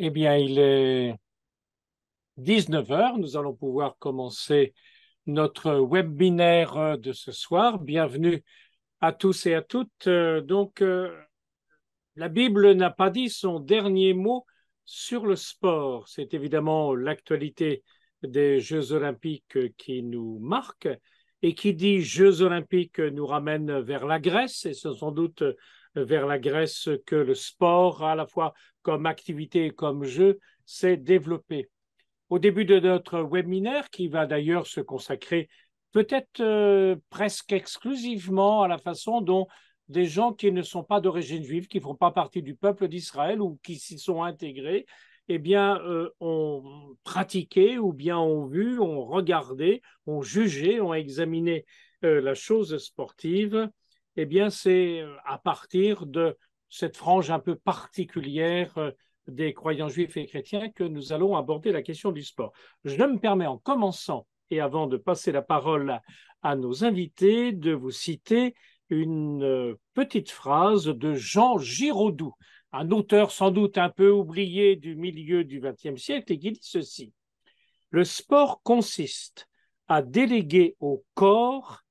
Eh bien, il est 19 heures. Nous allons pouvoir commencer notre webinaire de ce soir. Bienvenue à tous et à toutes. La Bible n'a pas dit son dernier mot sur le sport. C'est évidemment l'actualité des Jeux olympiques qui nous marque. Et qui dit Jeux olympiques nous ramène vers la Grèce. Et c'est sans doute vers la Grèce que le sport, à la fois comme activité et comme jeu, s'est développé. Au début de notre webinaire, qui va d'ailleurs se consacrer peut-être presque exclusivement à la façon dont des gens qui ne sont pas d'origine juive, qui ne font pas partie du peuple d'Israël ou qui s'y sont intégrés, eh bien, ont pratiqué ou bien ont vu, ont regardé, ont jugé, ont examiné la chose sportive. Eh bien, c'est à partir de cette frange un peu particulière des croyants juifs et chrétiens que nous allons aborder la question du sport. Je me permets, en commençant et avant de passer la parole à nos invités, de vous citer une petite phrase de Jean Giraudoux, un auteur sans doute un peu oublié du milieu du XXe siècle, et qui dit ceci: le sport consiste à déléguer au corps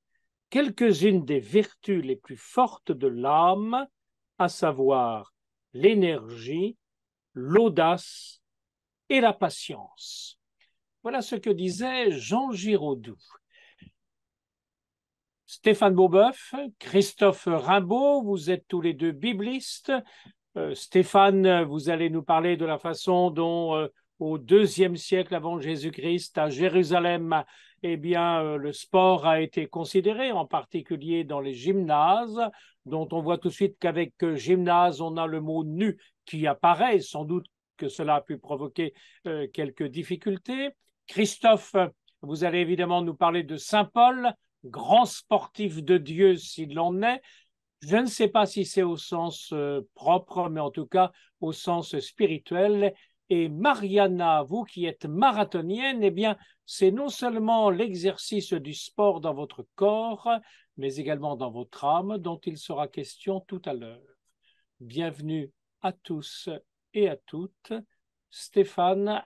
quelques-unes des vertus les plus fortes de l'âme, à savoir l'énergie, l'audace et la patience. Voilà ce que disait Jean Giraudoux. Stéphane Beauboeuf, Christophe Rimbaud, vous êtes tous les deux biblistes. Stéphane, vous allez nous parler de la façon dont, au deuxième siècle avant Jésus-Christ, à Jérusalem, eh bien, le sport a été considéré, en particulier dans les gymnases, dont on voit tout de suite qu'avec gymnase, on a le mot nu qui apparaît, sans doute que cela a pu provoquer quelques difficultés. Christophe, vous allez évidemment nous parler de Saint Paul, grand sportif de Dieu s'il en est. Je ne sais pas si c'est au sens propre, mais en tout cas au sens spirituel. Et Mariana, vous qui êtes marathonienne, eh bien, c'est non seulement l'exercice du sport dans votre corps, mais également dans votre âme, dont il sera question tout à l'heure. Bienvenue à tous et à toutes. Stéphane,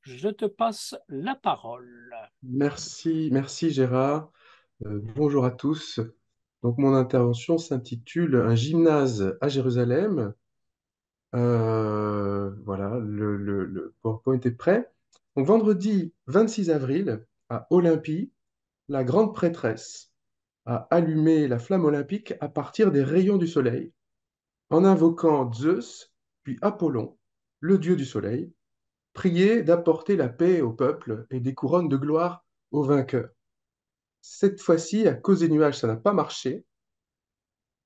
je te passe la parole. Merci Gérard. Bonjour à tous. Donc mon intervention s'intitule Un gymnase à Jérusalem. Voilà, le PowerPoint est prêt. Donc vendredi 26 avril, à Olympie, la grande prêtresse a allumé la flamme olympique à partir des rayons du soleil, en invoquant Zeus, puis Apollon, le dieu du soleil, prié d'apporter la paix au peuple et des couronnes de gloire aux vainqueurs. Cette fois-ci, à cause des nuages, ça n'a pas marché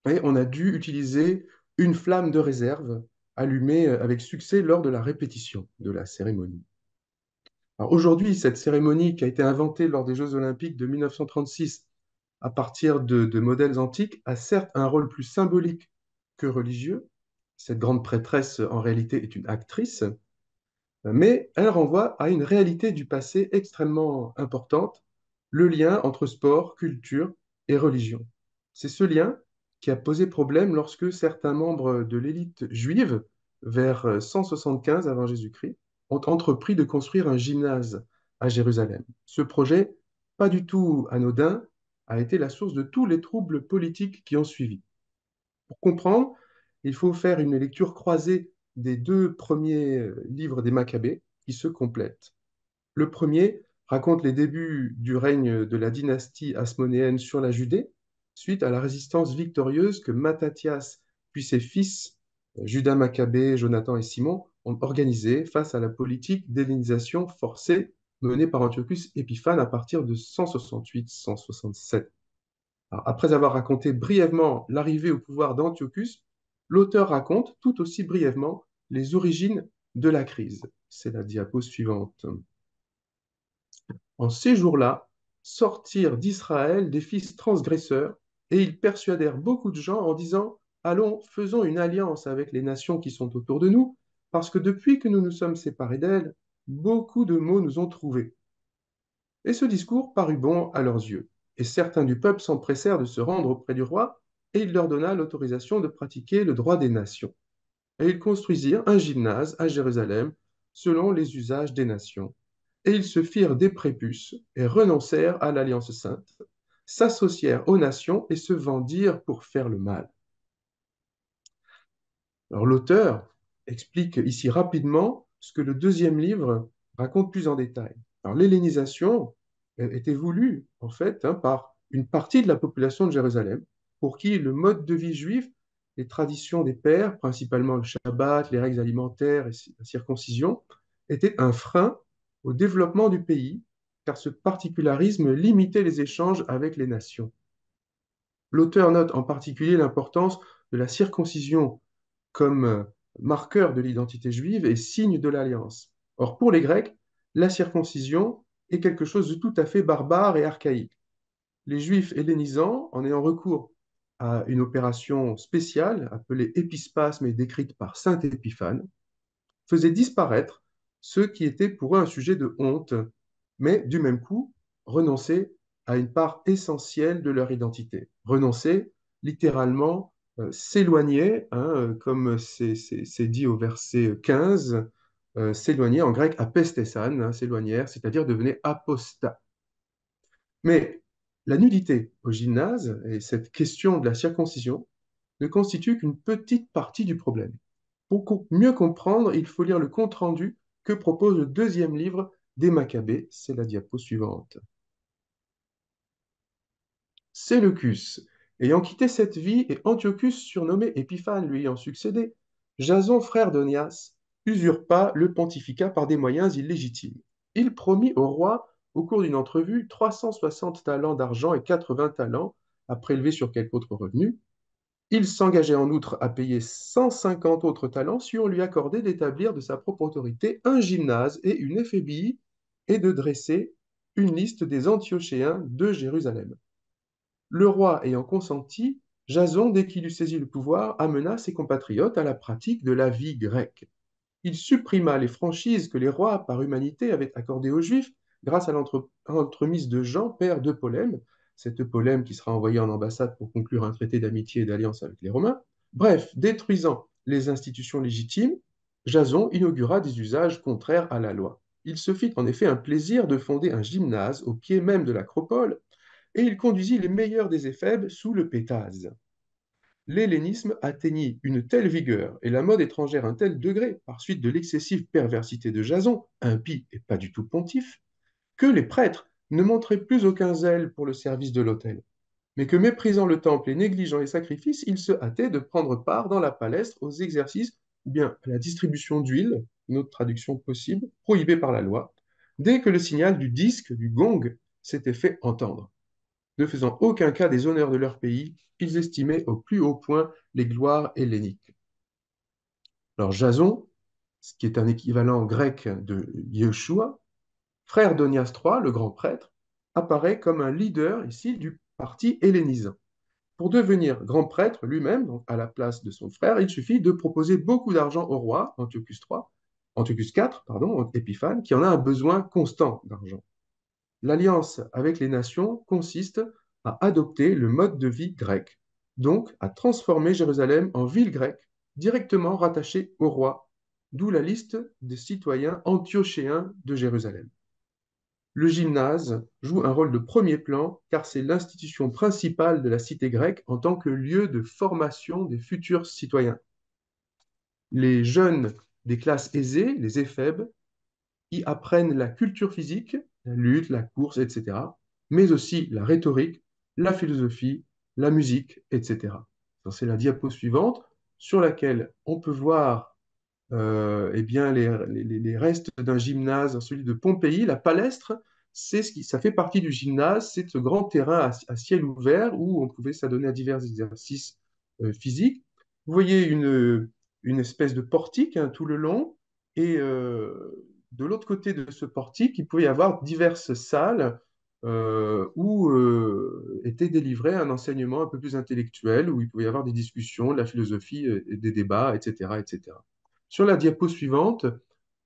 et on a dû utiliser une flamme de réserve allumée avec succès lors de la répétition de la cérémonie. Alors aujourd'hui, cette cérémonie qui a été inventée lors des Jeux Olympiques de 1936 à partir de modèles antiques a certes un rôle plus symbolique que religieux. Cette grande prêtresse, en réalité, est une actrice, mais elle renvoie à une réalité du passé extrêmement importante, le lien entre sport, culture et religion. C'est ce lien qui a posé problème lorsque certains membres de l'élite juive, vers 175 avant Jésus-Christ, ont entrepris de construire un gymnase à Jérusalem. Ce projet, pas du tout anodin, a été la source de tous les troubles politiques qui ont suivi. Pour comprendre, il faut faire une lecture croisée des deux premiers livres des Maccabées qui se complètent. Le premier raconte les débuts du règne de la dynastie hasmonéenne sur la Judée, suite à la résistance victorieuse que Mattathias puis ses fils, Judas Maccabée, Jonathan et Simon, ont organisée face à la politique d'hellénisation forcée menée par Antiochus Épiphane à partir de 168-167. Après avoir raconté brièvement l'arrivée au pouvoir d'Antiochus, l'auteur raconte tout aussi brièvement les origines de la crise. C'est la diapo suivante. En ces jours-là, sortirent d'Israël des fils transgresseurs, et ils persuadèrent beaucoup de gens en disant: allons, faisons une alliance avec les nations qui sont autour de nous, parce que depuis que nous nous sommes séparés d'elles, beaucoup de maux nous ont trouvés. Et ce discours parut bon à leurs yeux. Et certains du peuple s'empressèrent de se rendre auprès du roi, et il leur donna l'autorisation de pratiquer le droit des nations. et ils construisirent un gymnase à Jérusalem selon les usages des nations. Et ils se firent des prépuces et renoncèrent à l'alliance sainte, s'associèrent aux nations et se vendirent pour faire le mal. Alors l'auteur explique ici rapidement ce que le deuxième livre raconte plus en détail. Alors l'hellénisation était voulue en fait par une partie de la population de Jérusalem pour qui le mode de vie juif, les traditions des pères, principalement le Shabbat, les règles alimentaires et la circoncision, étaient un frein au développement du pays car ce particularisme limitait les échanges avec les nations. L'auteur note en particulier l'importance de la circoncision comme marqueur de l'identité juive et signe de l'alliance. Or, pour les Grecs, la circoncision est quelque chose de tout à fait barbare et archaïque. Les Juifs hellénisants, en ayant recours à une opération spéciale appelée épispasme et décrite par saint Épiphane, faisaient disparaître ce qui était pour eux un sujet de honte, mais du même coup renoncer à une part essentielle de leur identité. Renoncer, littéralement, s'éloigner, comme c'est dit au verset 15, s'éloigner en grec apestesan, s'éloignèrent, c'est-à-dire devenir apostat. Mais la nudité au gymnase et cette question de la circoncision ne constituent qu'une petite partie du problème. Pour mieux comprendre, il faut lire le compte-rendu que propose le deuxième livre des Maccabées. C'est la diapo suivante. Séleucus, ayant quitté cette vie, et Antiochus, surnommé Épiphane, lui ayant succédé, Jason, frère d'Onias, usurpa le pontificat par des moyens illégitimes. Il promit au roi, au cours d'une entrevue, 360 talents d'argent et 80 talents à prélever sur quelque autre revenu. Il s'engageait en outre à payer 150 autres talents si on lui accordait d'établir de sa propre autorité un gymnase et une éphébii et de dresser une liste des Antiochéens de Jérusalem. Le roi ayant consenti, Jason, dès qu'il eut saisi le pouvoir, amena ses compatriotes à la pratique de la vie grecque. Il supprima les franchises que les rois, par humanité, avaient accordées aux Juifs grâce à l'entremise de Jean, père de Polème, cette Polème qui sera envoyée en ambassade pour conclure un traité d'amitié et d'alliance avec les Romains. Bref, détruisant les institutions légitimes, Jason inaugura des usages contraires à la loi. Il se fit en effet un plaisir de fonder un gymnase au pied même de l'acropole, et il conduisit les meilleurs des éphèbes sous le pétase. L'hellénisme atteignit une telle vigueur et la mode étrangère un tel degré, par suite de l'excessive perversité de Jason, impie et pas du tout pontife, que les prêtres ne montraient plus aucun zèle pour le service de l'autel, mais que méprisant le temple et négligeant les sacrifices, ils se hâtaient de prendre part dans la palestre aux exercices ou bien à la distribution d'huile, une autre traduction possible, prohibée par la loi, dès que le signal du disque, du gong, s'était fait entendre. Ne faisant aucun cas des honneurs de leur pays, ils estimaient au plus haut point les gloires helléniques. Alors Jason, ce qui est un équivalent grec de Yeshua, frère d'Onias III, le grand prêtre, apparaît comme un leader ici du parti hellénisant. Pour devenir grand prêtre lui-même, donc à la place de son frère, il suffit de proposer beaucoup d'argent au roi, Antiochus IV, pardon, Épiphane, qui en a un besoin constant d'argent. L'alliance avec les nations consiste à adopter le mode de vie grec, donc à transformer Jérusalem en ville grecque directement rattachée au roi, d'où la liste des citoyens antiochéens de Jérusalem. Le gymnase joue un rôle de premier plan car c'est l'institution principale de la cité grecque en tant que lieu de formation des futurs citoyens. Les jeunes des classes aisées, les éphèbes, y apprennent la culture physique, la lutte, la course, etc., mais aussi la rhétorique, la philosophie, la musique, etc. C'est la diapo suivante sur laquelle on peut voir eh bien, les restes d'un gymnase, celui de Pompéi, la palestre, ça fait partie du gymnase, c'est ce grand terrain à ciel ouvert où on pouvait s'adonner à divers exercices physiques. Vous voyez une espèce de portique tout le long, et de l'autre côté de ce portique, il pouvait y avoir diverses salles où était délivré un enseignement un peu plus intellectuel, où il pouvait y avoir des discussions, de la philosophie, des débats, etc., etc. Sur la diapo suivante,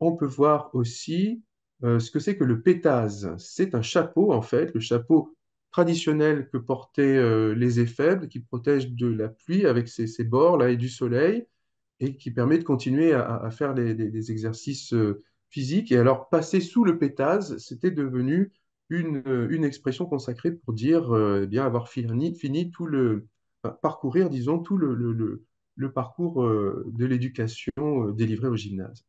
on peut voir aussi ce que c'est que le pétase. C'est un chapeau, en fait, le chapeau traditionnel que portaient les éphèbes, qui protège de la pluie avec ses bords là, et du soleil. et qui permet de continuer à faire des exercices physiques. Et alors, passer sous le pétase, c'était devenu une expression consacrée pour dire eh bien, avoir fini tout enfin, parcourir, disons, tout le parcours de l'éducation délivrée au gymnase.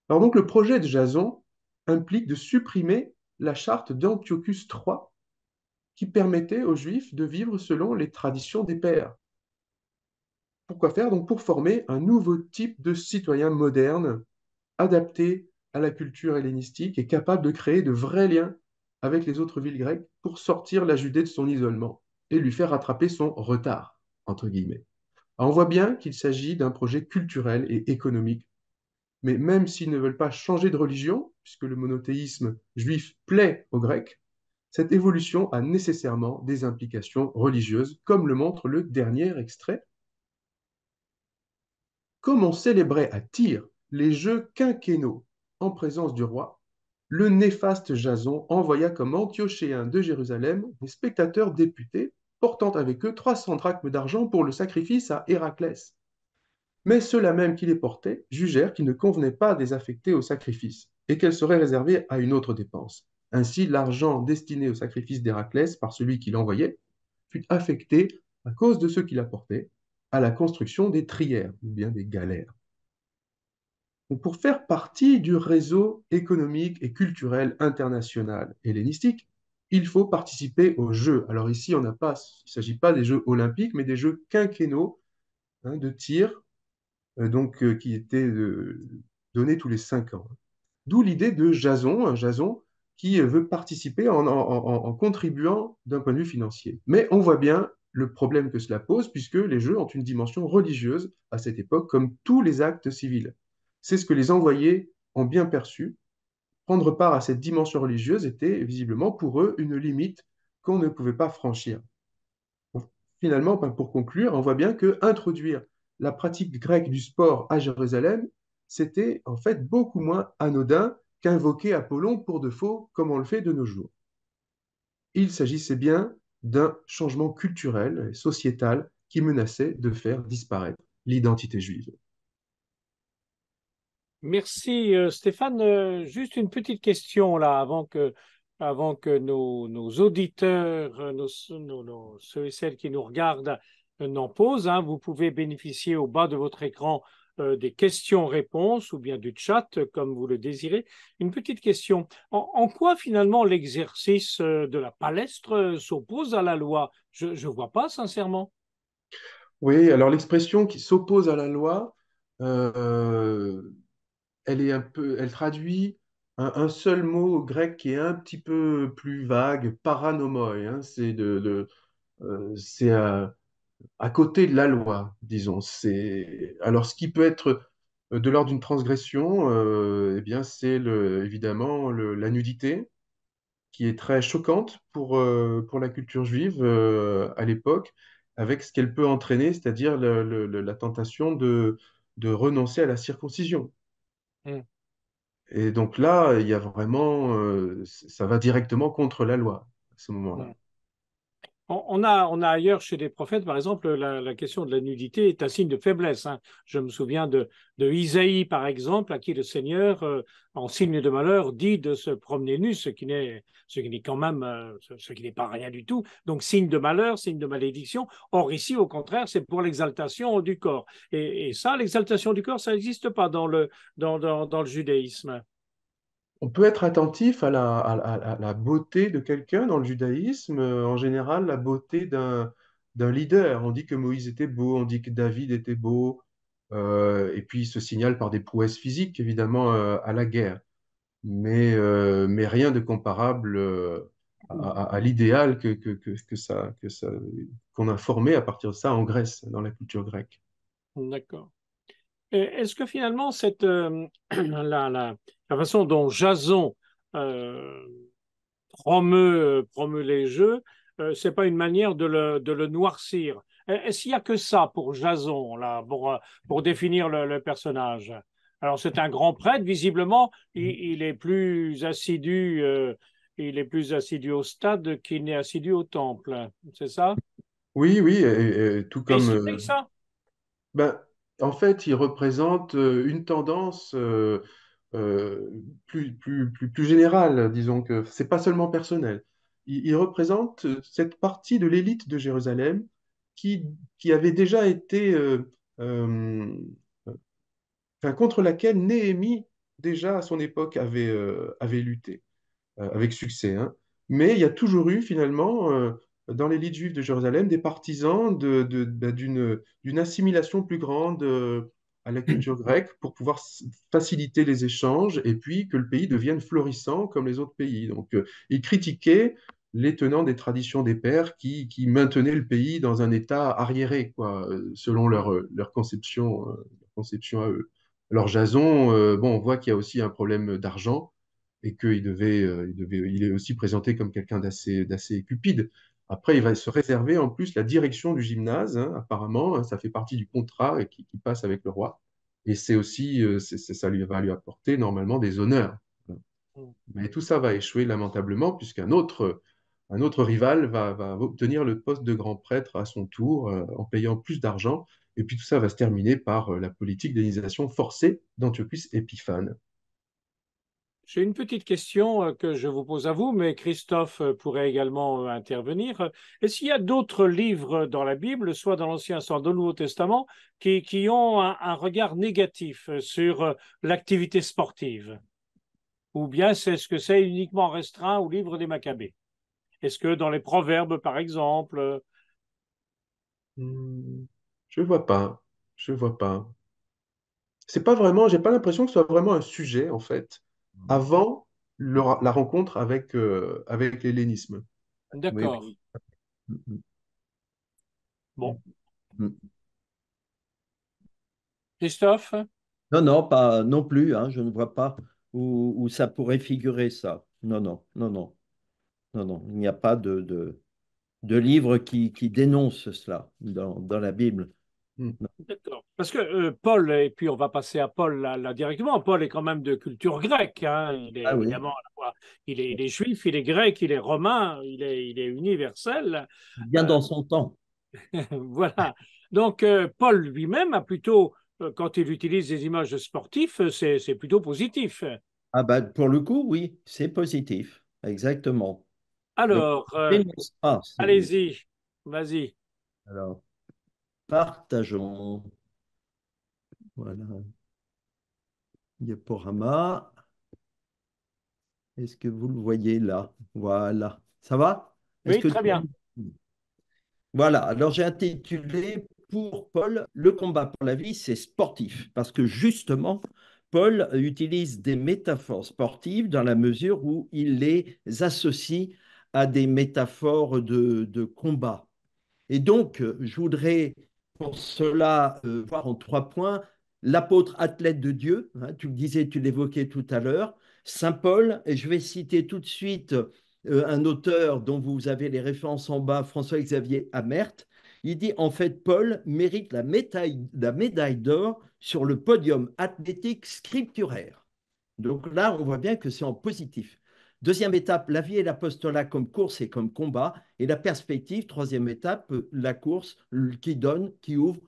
Alors donc, le projet de Jason implique de supprimer la charte d'Antiochus III qui permettait aux Juifs de vivre selon les traditions des pères. Pourquoi faire? Donc pour former un nouveau type de citoyen moderne, adapté à la culture hellénistique et capable de créer de vrais liens avec les autres villes grecques pour sortir la Judée de son isolement et lui faire rattraper son retard, entre guillemets. Alors, on voit bien qu'il s'agit d'un projet culturel et économique, mais même s'ils ne veulent pas changer de religion, puisque le monothéisme juif plaît aux Grecs, cette évolution a nécessairement des implications religieuses, comme le montre le dernier extrait. Comme on célébrait à Tyr les jeux quinquennaux en présence du roi, le néfaste Jason envoya comme Antiochéens de Jérusalem des spectateurs députés, portant avec eux 300 drachmes d'argent pour le sacrifice à Héraclès. Mais ceux-là même qui les portaient jugèrent qu'ils ne convenaient pas des affectés au sacrifice et qu'elles seraient réservées à une autre dépense. Ainsi, l'argent destiné au sacrifice d'Héraclès par celui qui l'envoyait fut affecté, à cause de ceux qui l'apportaient, à la construction des trières, ou bien des galères. Donc, pour faire partie du réseau économique et culturel international hellénistique, il faut participer aux Jeux. Alors ici, il ne s'agit pas des Jeux olympiques, mais des Jeux quinquennaux de tir, qui étaient donnés tous les 5 ans. D'où l'idée de Jason, un Jason qui veut participer en contribuant d'un point de vue financier. Mais on voit bien le problème que cela pose, puisque les Jeux ont une dimension religieuse à cette époque, comme tous les actes civils. C'est ce que les envoyés ont bien perçu. Prendre part à cette dimension religieuse était visiblement pour eux une limite qu'on ne pouvait pas franchir. Finalement, ben, pour conclure, on voit bien que introduire la pratique grecque du sport à Jérusalem, c'était en fait beaucoup moins anodin qu'invoquer Apollon pour de faux, comme on le fait de nos jours. Il s'agissait bien d'un changement culturel et sociétal qui menaçait de faire disparaître l'identité juive. Merci Stéphane. Juste une petite question là avant que nos auditeurs, ceux et celles qui nous regardent n'en posent, hein. Vous pouvez bénéficier au bas de votre écran des questions-réponses ou bien du chat comme vous le désirez. Une petite question. En quoi finalement l'exercice de la palestre s'oppose à la loi? Je ne vois pas sincèrement. Oui, alors l'expression qui s'oppose à la loi, euh, elle traduit un seul mot grec qui est un petit peu plus vague, paranomoi, hein. C'est à côté de la loi, disons. Alors, ce qui peut être de l'ordre d'une transgression, eh bien, évidemment la nudité, qui est très choquante pour la culture juive à l'époque, avec ce qu'elle peut entraîner, c'est-à-dire la tentation de renoncer à la circoncision. Hmm. Et donc là, il y a vraiment, ça va directement contre la loi à ce moment-là. Hmm. On a ailleurs chez les prophètes, par exemple, la question de la nudité est un signe de faiblesse, hein. Je me souviens de Isaïe, par exemple, à qui le Seigneur, en signe de malheur, dit de se promener nu, ce qui n'est quand même, ce qui n'est pas rien du tout. Donc, signe de malheur, signe de malédiction. Or, ici, au contraire, c'est pour l'exaltation du corps. Et ça, l'exaltation du corps, ça n'existe pas dans le judaïsme. On peut être attentif à la beauté de quelqu'un dans le judaïsme, en général la beauté d'un leader. On dit que Moïse était beau, on dit que David était beau, et puis il se signale par des prouesses physiques, évidemment, à la guerre. Mais rien de comparable à l'idéal qu'on a formé à partir de ça en Grèce, dans la culture grecque. D'accord. Est-ce que finalement, la façon dont Jason euh, promeut les jeux, c'est pas une manière de le noircir? Est-ce qu'il n'y a que ça pour Jason, là, pour définir le personnage? Alors, c'est un grand prêtre, visiblement, il est plus assidu, il est plus assidu au stade qu'il n'est assidu au temple. C'est ça? Oui, oui, tout Et comme si vrai que ça? ben, en fait, il représente une tendance plus générale, disons que c'est pas seulement personnel. Il représente cette partie de l'élite de Jérusalem qui, qui avait déjà été, euh, enfin, contre laquelle Néhémie, déjà à son époque, avait lutté avec succès, hein. Mais il y a toujours eu finalement, dans l'élite juive de Jérusalem, des partisans d'une assimilation plus grande à la culture grecque pour pouvoir faciliter les échanges et puis que le pays devienne florissant comme les autres pays. Donc, ils critiquaient les tenants des traditions des pères qui maintenaient le pays dans un état arriéré, quoi, selon leur conception à eux. Alors Jason, bon, on voit qu'il y a aussi un problème d'argent et il est aussi présenté comme quelqu'un d'assez cupide. Après, il va se réserver en plus la direction du gymnase, hein, apparemment, hein, ça fait partie du contrat et qui passe avec le roi. Et c'est aussi, ça va lui apporter normalement des honneurs. Mais tout ça va échouer lamentablement puisqu'un autre rival va obtenir le poste de grand prêtre à son tour en payant plus d'argent. Et puis tout ça va se terminer par la politique d'hellénisation forcée d'Antiochus Épiphane. J'ai une petite question que je vous pose à vous, mais Christophe pourrait également intervenir. Est-ce qu'il y a d'autres livres dans la Bible, soit dans l'Ancien, soit dans le Nouveau Testament, qui ont un regard négatif sur l'activité sportive? Ou bien c'est ce que c'est uniquement restreint au livre des Maccabées? Est-ce que dans les Proverbes, par exemple, Hmm, je vois pas. Je vois pas. C'est pas vraiment, j'ai pas l'impression que ce soit vraiment un sujet, en fait, avant la rencontre avec l'hellénisme. Oui, d'accord. oui. Mm, Bon, mm. Christophe? Non, non, pas non plus, hein, je ne vois pas où ça pourrait figurer ça. Non, non, non, non, non, non. Il n'y a pas de livre qui dénonce cela dans la Bible. Hmm. D'accord. Parce que Paul, et puis on va passer à Paul là directement, Paul est quand même de culture grecque, hein. Il est Ah oui, évidemment, à la fois, il est juif, il est grec, il est romain, il est universel. bien Euh, dans son temps. voilà. Donc Paul lui-même a plutôt, quand il utilise des images sportives, c'est plutôt positif. Ah bah, pour le coup, oui, c'est positif, exactement. Donc, Alors, on dénonce pas, allez-y, vas-y. alors, partageons. Voilà, diaporama. Est-ce que vous le voyez là? Voilà. Ça va? Est-ce Oui, que très bien. Voilà, alors j'ai intitulé pour Paul, le combat pour la vie, c'est sportif, parce que justement, Paul utilise des métaphores sportives dans la mesure où il les associe à des métaphores de combat. Et donc, je voudrais pour cela voir en 3 points l'apôtre athlète de Dieu, hein, tu le disais, tu l'évoquais tout à l'heure, Saint Paul, et je vais citer tout de suite un auteur dont vous avez les références en bas, François-Xavier Amert. Il dit en fait, Paul mérite la médaille d'or sur le podium athlétique scripturaire. Donc là, on voit bien que c'est en positif. Deuxième étape, la vie et l'apostolat comme course et comme combat. Et la perspective, troisième étape, la course qui donne, qui ouvre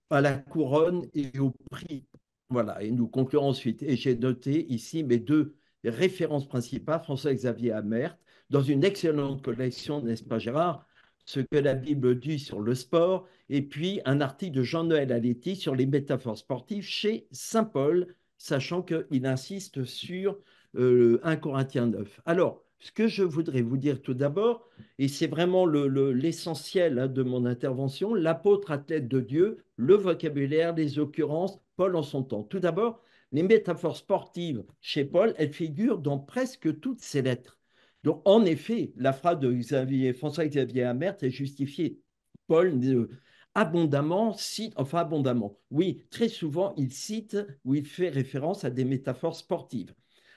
à la couronne et au prix. Voilà, et nous conclurons ensuite. Et j'ai noté ici mes deux références principales, François-Xavier Amert, dans une excellente collection, n'est-ce pas Gérard, ce que la Bible dit sur le sport, et puis un article de Jean-Noël Aletti sur les métaphores sportives chez Saint-Paul, sachant qu'il insiste sur 1 Corinthiens 9. Alors, ce que je voudrais vous dire tout d'abord, et c'est vraiment l'essentiel hein, de mon intervention, l'apôtre athlète de Dieu, le vocabulaire, les occurrences, Paul en son temps. Tout d'abord, les métaphores sportives chez Paul, elles figurent dans presque toutes ses lettres. Donc, en effet, la phrase de François-Xavier Amert est justifiée. Paul abondamment cite, enfin abondamment, oui, très souvent, il cite ou il fait référence à des métaphores sportives,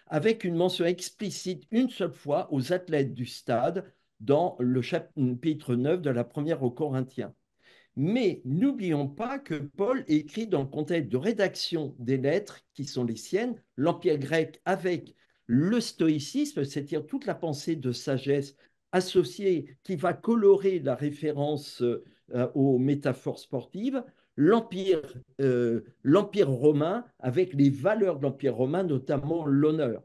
avec une mention explicite une seule fois aux athlètes du stade dans le chapitre 9 de la première aux Corinthiens. Mais n'oublions pas que Paul écrit dans le contexte de rédaction des lettres qui sont les siennes, l'Empire grec avec le stoïcisme, c'est-à-dire toute la pensée de sagesse associée qui va colorer la référence aux métaphores sportives, l'Empire romain avec les valeurs de l'Empire romain, notamment l'honneur.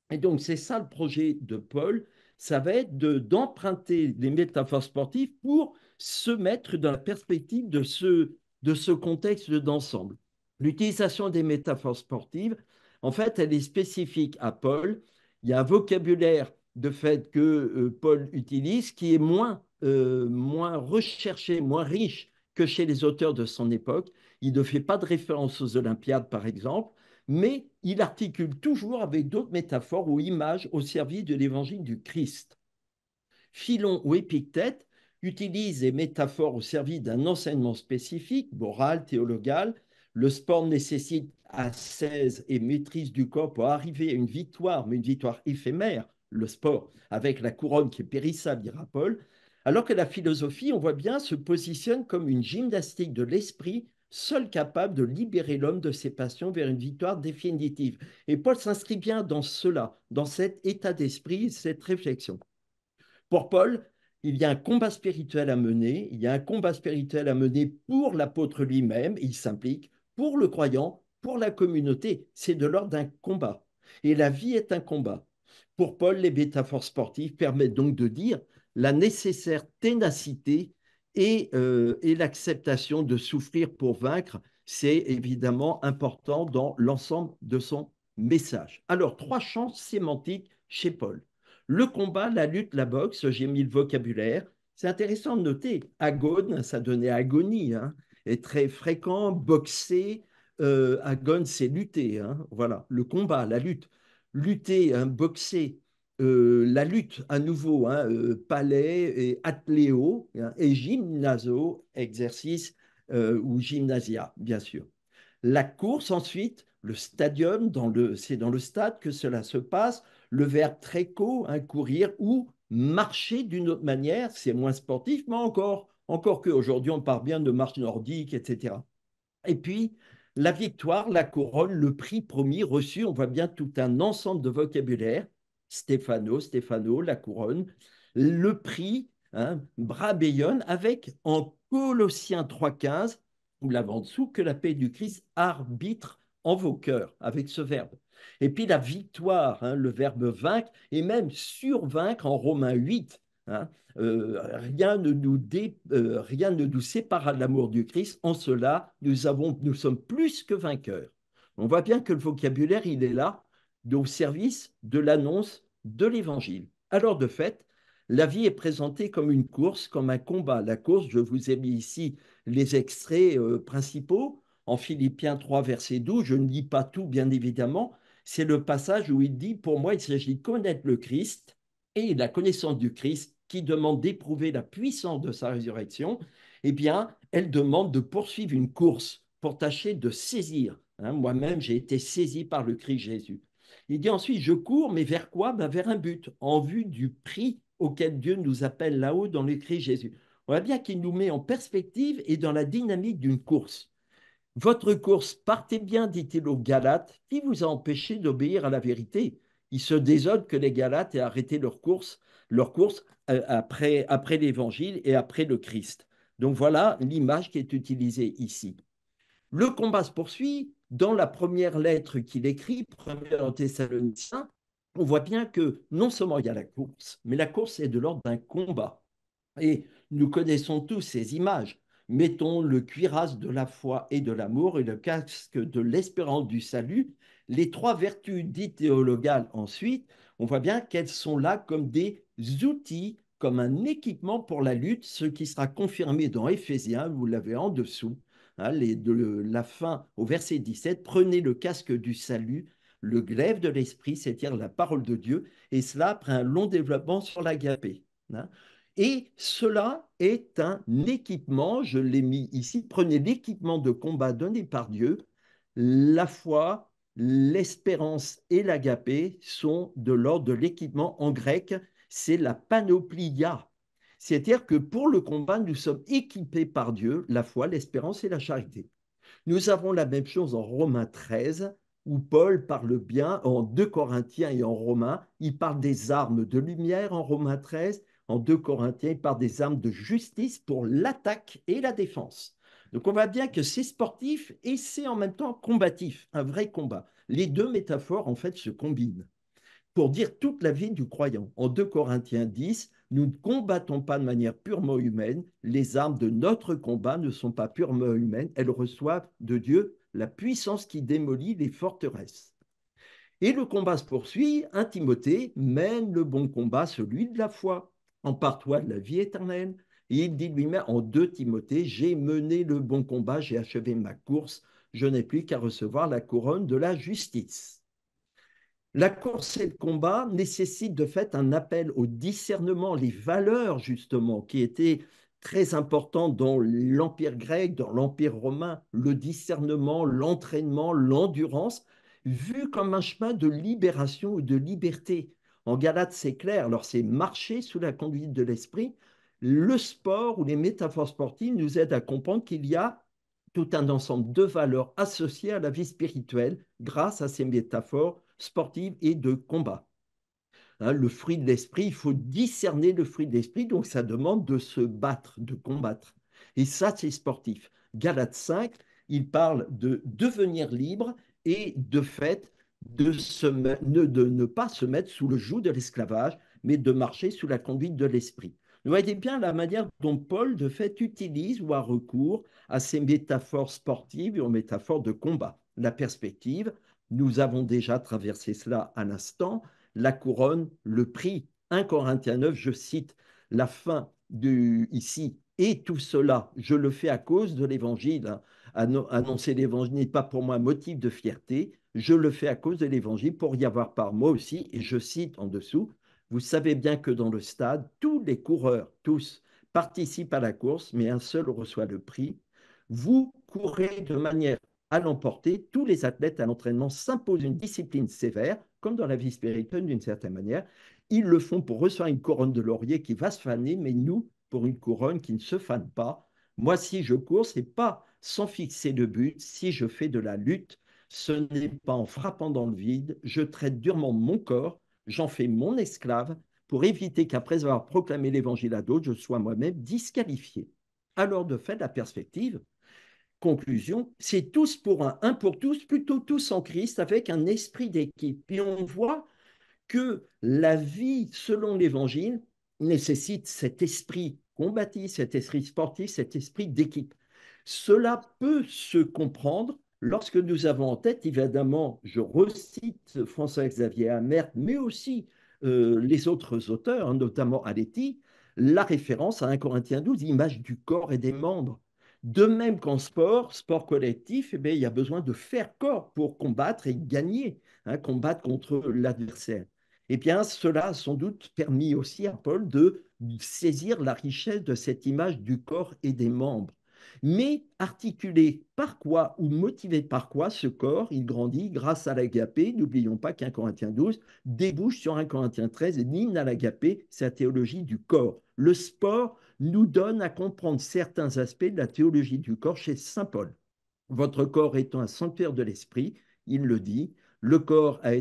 Et donc, c'est ça le projet de Paul, ça va être d'emprunter les métaphores sportives pour se mettre dans la perspective de ce contexte d'ensemble. L'utilisation des métaphores sportives, en fait, elle est spécifique à Paul. Il y a un vocabulaire de fait que Paul utilise qui est moins recherché, moins riche que chez les auteurs de son époque. Il ne fait pas de référence aux Olympiades, par exemple, mais il articule toujours avec d'autres métaphores ou images au service de l'évangile du Christ. Philon ou Épictète utilisent les métaphores au service d'un enseignement spécifique, moral, théologal. Le sport nécessite ascèse et maîtrise du corps pour arriver à une victoire, mais une victoire éphémère, le sport, avec la couronne qui est périssable, dira Paul. Alors que la philosophie, on voit bien, se positionne comme une gymnastique de l'esprit seul capable de libérer l'homme de ses passions vers une victoire définitive. Et Paul s'inscrit bien dans cela, dans cet état d'esprit, cette réflexion. Pour Paul, il y a un combat spirituel à mener, il y a un combat spirituel à mener pour l'apôtre lui-même, il s'implique, pour le croyant, pour la communauté, c'est de l'ordre d'un combat. Et la vie est un combat. Pour Paul, les métaphores sportives permettent donc de dire la nécessaire ténacité et l'acceptation de souffrir pour vaincre, c'est évidemment important dans l'ensemble de son message. Alors, trois champs sémantiques chez Paul. Le combat, la lutte, la boxe, j'ai mis le vocabulaire. C'est intéressant de noter, agone, ça donnait agonie, hein, est très fréquent, boxer, agone, c'est lutter, hein, voilà, le combat, la lutte. Lutter, hein, boxer, la lutte à nouveau, hein, palais et atléo, hein, et gymnaso, exercice ou gymnasia, bien sûr. La course ensuite, le stadium, c'est dans le stade que cela se passe, le verbe tréco, hein, courir, ou marcher d'une autre manière, c'est moins sportif, mais encore qu'aujourd'hui on parle bien de marche nordique, etc. Et puis, la victoire, la couronne, le prix promis, reçu, on voit bien tout un ensemble de vocabulaire. Stéphano, la couronne, le prix, hein, brabéon, avec en Colossiens 3,15, ou l'avant dessous, que la paix du Christ arbitre en vos cœurs, avec ce verbe. Et puis la victoire, hein, le verbe vaincre, et même survaincre en Romains 8, hein, rien ne nous séparera de l'amour du Christ. En cela, nous sommes plus que vainqueurs. On voit bien que le vocabulaire, il est là, au service de l'annonce de l'Évangile. Alors, de fait, la vie est présentée comme une course, comme un combat. La course, je vous ai mis ici les extraits principaux. En Philippiens 3, verset 12, je ne lis pas tout, bien évidemment. C'est le passage où il dit, pour moi, il s'agit de connaître le Christ et la connaissance du Christ qui demande d'éprouver la puissance de sa résurrection, eh bien, elle demande de poursuivre une course pour tâcher de saisir. Hein, moi-même, j'ai été saisi par le Christ Jésus. Il dit ensuite, je cours, mais vers quoi? Ben, vers un but, en vue du prix auquel Dieu nous appelle là-haut dans le Christ Jésus. On voit bien qu'il nous met en perspective et dans la dynamique d'une course. Votre course, partez bien, dit-il aux Galates, qui vous a empêché d'obéir à la vérité? Ils se désolent que les Galates aient arrêté leur course après l'Évangile et après le Christ. Donc voilà l'image qui est utilisée ici. Le combat se poursuit. Dans la première lettre qu'il écrit, première Thessaloniciens, on voit bien que non seulement il y a la course, mais la course est de l'ordre d'un combat. Et nous connaissons tous ces images. Mettons le cuirasse de la foi et de l'amour et le casque de l'espérance du salut. Les trois vertus dites théologales ensuite, on voit bien qu'elles sont là comme des outils, comme un équipement pour la lutte, ce qui sera confirmé dans Éphésiens, vous l'avez en dessous, hein, de la fin au verset 17, prenez le casque du salut, le glaive de l'esprit, c'est-à-dire la parole de Dieu, et cela après un long développement sur l'agapé. Hein. Et cela est un équipement, je l'ai mis ici, prenez l'équipement de combat donné par Dieu, la foi, l'espérance et l'agapé sont de l'ordre de l'équipement en grec, c'est la panoplia. C'est-à-dire que pour le combat, nous sommes équipés par Dieu, la foi, l'espérance et la charité. Nous avons la même chose en Romains 13, où Paul parle bien, en 2 Corinthiens et en Romains, il parle des armes de lumière en Romains 13, en 2 Corinthiens, il parle des armes de justice pour l'attaque et la défense. Donc on voit bien que c'est sportif et c'est en même temps combatif, un vrai combat. Les deux métaphores en fait se combinent pour dire toute la vie du croyant. En 2 Corinthiens 10, nous ne combattons pas de manière purement humaine. Les armes de notre combat ne sont pas purement humaines. Elles reçoivent de Dieu la puissance qui démolit les forteresses. Et le combat se poursuit. 1 Timothée mène le bon combat, celui de la foi. Empare-toi de la vie éternelle. Et il dit lui-même en 2 Timothée, j'ai mené le bon combat, j'ai achevé ma course, je n'ai plus qu'à recevoir la couronne de la justice. La course et le combat nécessitent de fait un appel au discernement, les valeurs justement qui étaient très importantes dans l'Empire grec, dans l'Empire romain, le discernement, l'entraînement, l'endurance, vu comme un chemin de libération ou de liberté. En Galates, c'est clair, alors c'est marcher sous la conduite de l'esprit. Le sport ou les métaphores sportives nous aident à comprendre qu'il y a tout un ensemble de valeurs associées à la vie spirituelle grâce à ces métaphores sportives et de combat. Hein, le fruit de l'esprit, il faut discerner le fruit de l'esprit, donc ça demande de se battre, de combattre. Et ça, c'est sportif. Galates 5, il parle de devenir libre et de fait de ne pas se mettre sous le joug de l'esclavage, mais de marcher sous la conduite de l'esprit. Vous voyez bien la manière dont Paul, de fait, utilise ou a recours à ces métaphores sportives et aux métaphores de combat. La perspective, nous avons déjà traversé cela à l'instant, la couronne, le prix. 1 Corinthiens 9, je cite la fin ici, et tout cela, je le fais à cause de l'évangile. Hein. Annoncer l'évangile n'est pas pour moi motif de fierté, je le fais à cause de l'évangile pour y avoir part moi aussi, et je cite en dessous, vous savez bien que dans le stade, tous les coureurs, tous, participent à la course, mais un seul reçoit le prix. Vous courez de manière à l'emporter, tous les athlètes à l'entraînement s'imposent une discipline sévère, comme dans la vie spirituelle d'une certaine manière. Ils le font pour recevoir une couronne de laurier qui va se faner, mais nous, pour une couronne qui ne se fane pas. Moi, si je cours, ce n'est pas sans fixer de but, si je fais de la lutte, ce n'est pas en frappant dans le vide, je traite durement mon corps, j'en fais mon esclave, pour éviter qu'après avoir proclamé l'évangile à d'autres, je sois moi-même disqualifié. Alors, de fait, la perspective, conclusion, c'est tous pour un pour tous, plutôt tous en Christ, avec un esprit d'équipe. Puis on voit que la vie selon l'Évangile nécessite cet esprit combatif, cet esprit sportif, cet esprit d'équipe. Cela peut se comprendre lorsque nous avons en tête, évidemment, je recite François-Xavier Hamert, mais aussi les autres auteurs, hein, notamment Aletti, la référence à 1 Corinthiens 12, image du corps et des membres. De même qu'en sport, sport collectif, eh bien, il y a besoin de faire corps pour combattre et gagner, hein, combattre contre l'adversaire. Eh bien, cela a sans doute permis aussi à Paul de saisir la richesse de cette image du corps et des membres. Mais articulé par quoi ou motivé par quoi ce corps, il grandit grâce à l'agapé. N'oublions pas qu'un Corinthiens 12 débouche sur un Corinthiens 13 et l'hymne à l'agapé, c'est la théologie du corps. Le sport nous donne à comprendre certains aspects de la théologie du corps chez Saint Paul. Votre corps étant un sanctuaire de l'esprit, il le dit, le corps a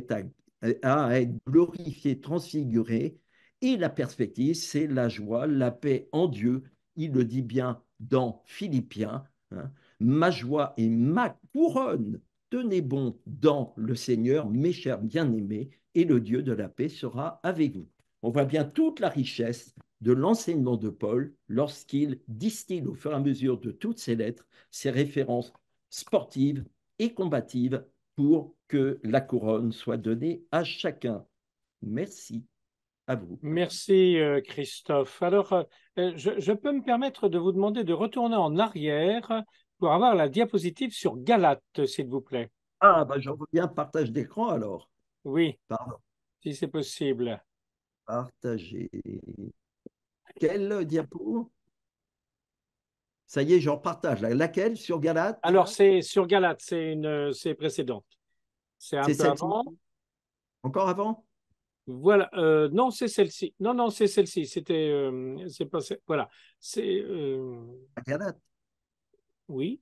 à être glorifié, transfiguré, et la perspective, c'est la joie, la paix en Dieu. Il le dit bien dans Philippiens, hein, ma joie et ma couronne, tenez bon dans le Seigneur, mes chers bien-aimés, et le Dieu de la paix sera avec vous. On voit bien toute la richesse de l'enseignement de Paul lorsqu'il distille au fur et à mesure de toutes ses lettres ses références sportives et combatives pour que la couronne soit donnée à chacun. Merci à vous. Merci Christophe. Alors, je peux me permettre de vous demander de retourner en arrière pour avoir la diapositive sur Galate, s'il vous plaît. Ah, ben j'en veux bien partage d'écran alors. Oui, Pardon. si c'est possible. Partager. Quelle diapo? Ça y est, j'en partage. Laquelle sur Galate? Alors, c'est sur Galate, c'est précédente. C'est un C'est peu celle-ci? avant. Encore avant? Voilà. Non, c'est celle-ci. Non, non, c'est celle-ci. C'est pas, voilà. C'est, Galate. oui.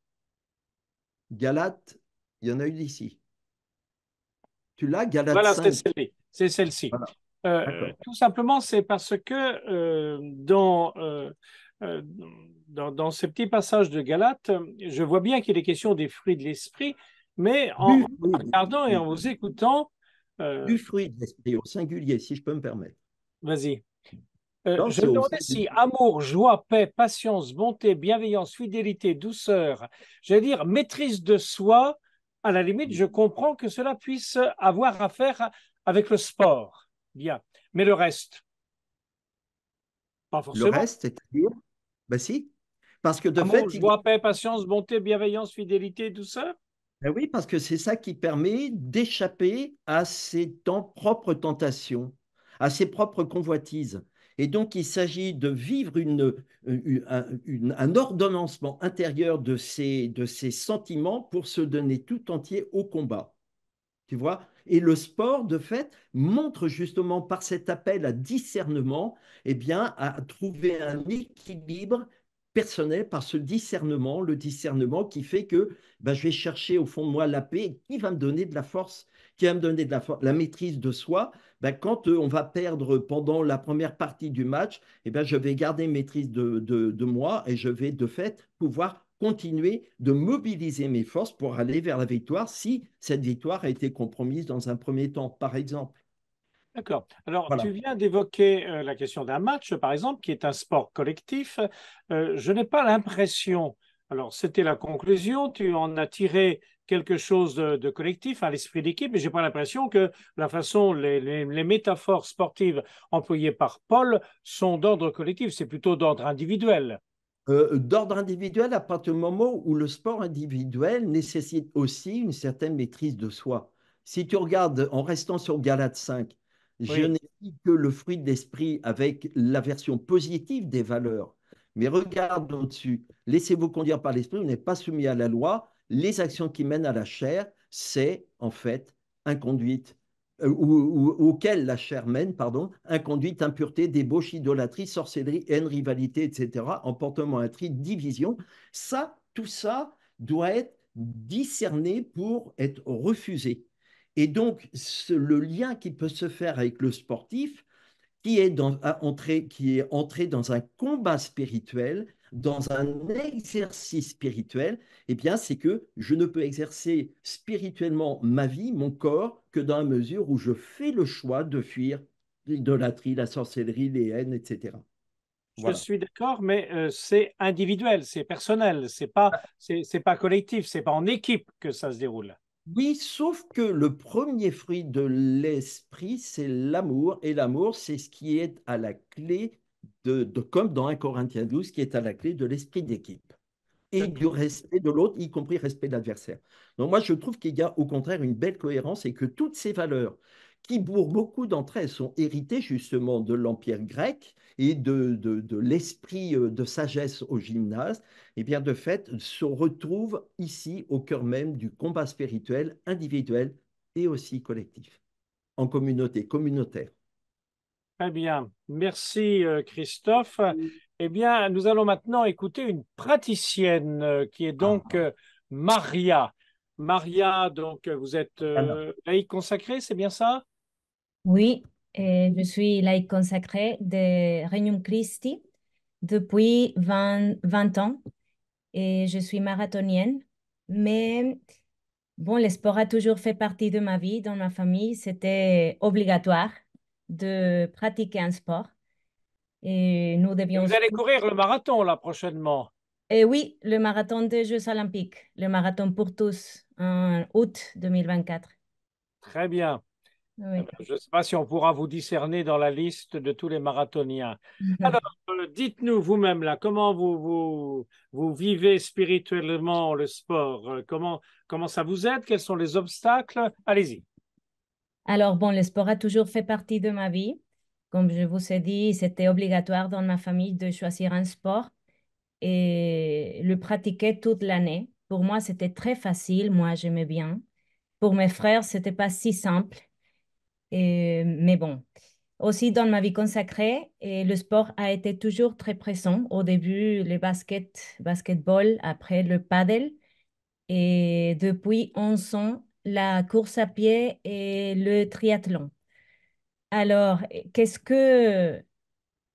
Galate, il y en a une ici. Tu l'as, Galate Voilà, 5. c'est celle-ci. Voilà, d'accord. Tout simplement, c'est parce que dans dans ces petits passages de Galates, je vois bien qu'il est question des fruits de l'esprit, mais en regardant et en vous écoutant, du fruit de l'esprit au singulier, si je peux me permettre. vas-y. Non, Je c'est me au demandais singulier. si amour, joie, paix, patience, bonté, bienveillance, fidélité, douceur, j'allais dire maîtrise de soi, à la limite, je comprends que cela puisse avoir à faire avec le sport. Bien. Mais le reste, pas Le forcément. reste, c'est-à-dire, ben si, parce que de Amour, fait, il y a joie, paix, patience, bonté, bienveillance, fidélité, douceur. Ben oui, parce que c'est ça qui permet d'échapper à ses propres tentations, à ses propres convoitises. Et donc, il s'agit de vivre un ordonnancement intérieur de ces sentiments pour se donner tout entier au combat. Tu vois? Et le sport, de fait, montre justement par cet appel à discernement, eh bien, à trouver un équilibre personnel par ce discernement, le discernement qui fait que ben, je vais chercher au fond de moi la paix qui va me donner de la force, qui va me donner de la maîtrise de soi. Ben, quand on va perdre pendant la première partie du match, eh ben, je vais garder maîtrise de moi et je vais de fait pouvoir continuer de mobiliser mes forces pour aller vers la victoire si cette victoire a été compromise dans un premier temps, par exemple. D'accord. Alors, tu Voilà. viens d'évoquer la question d'un match, par exemple, qui est un sport collectif. Je n'ai pas l'impression, alors c'était la conclusion, tu en as tiré quelque chose de collectif, à l'esprit d'équipe, mais j'ai pas l'impression que la façon, les métaphores sportives employées par Paul sont d'ordre collectif, c'est plutôt d'ordre individuel. D'ordre individuel, à partir du moment où le sport individuel nécessite aussi une certaine maîtrise de soi. Si tu regardes, en restant sur Galate 5, je Oui. n'ai dit que le fruit de l'esprit avec la version positive des valeurs. Mais regarde au-dessus, laissez-vous conduire par l'esprit, vous n'êtes pas soumis à la loi. Les actions qui mènent à la chair, c'est en fait inconduite auquel la chair mène, pardon, inconduite, impureté, débauche, idolâtrie, sorcellerie, haine, rivalité, etc., emportement, intrigue, division. Ça, tout ça doit être discerné pour être refusé. Et donc, le lien qui peut se faire avec le sportif, qui est entré dans un combat spirituel, dans un exercice spirituel, eh bien, c'est que je ne peux exercer spirituellement ma vie, mon corps, que dans la mesure où je fais le choix de fuir l'idolâtrie, la sorcellerie, les haines, etc. Je Voilà. suis d'accord, mais c'est individuel, c'est personnel, c'est pas collectif, c'est pas en équipe que ça se déroule. Oui, sauf que le premier fruit de l'esprit, c'est l'amour. Et l'amour, c'est ce qui est à la clé comme dans 1 Corinthiens 12, qui est à la clé de l'esprit d'équipe et du respect de l'autre, y compris respect de l'adversaire. Donc moi, je trouve qu'il y a au contraire une belle cohérence et que toutes ces valeurs, qui pour beaucoup d'entre elles sont héritées justement de l'Empire grec et de l'esprit de sagesse au gymnase, eh bien de fait se retrouvent ici au cœur même du combat spirituel individuel et aussi collectif, en communauté, communautaire. Très bien. Merci, Christophe. Eh bien, nous allons maintenant écouter une praticienne qui est donc Maria. Maria, donc, vous êtes laïque consacrée, c'est bien ça? Oui, je suis laïque consacrée de Regnum Christi depuis 20 ans et je suis marathonienne. Mais bon, le sport a toujours fait partie de ma vie. Dans ma famille, c'était obligatoire de pratiquer un sport et nous Et devions... vous allez courir le marathon là prochainement. Et oui, le marathon des Jeux Olympiques, le marathon pour tous en août 2024. Très bien. Eh Oui. ben, je ne sais pas si on pourra vous discerner dans la liste de tous les marathoniens. Alors, dites-nous vous-même là, comment vous vivez spirituellement le sport? Comment ça vous aide? Quels sont les obstacles? Allez-y. Alors, bon, le sport a toujours fait partie de ma vie. Comme je vous ai dit, c'était obligatoire dans ma famille de choisir un sport et le pratiquer toute l'année. Pour moi, c'était très facile. Moi, j'aimais bien. Pour mes frères, c'était pas si simple. Mais bon, aussi dans ma vie consacrée, et le sport a été toujours très présent. Au début, le basketball, après le paddle. Et depuis 11 ans, la course à pied et le triathlon. Alors, qu'est-ce que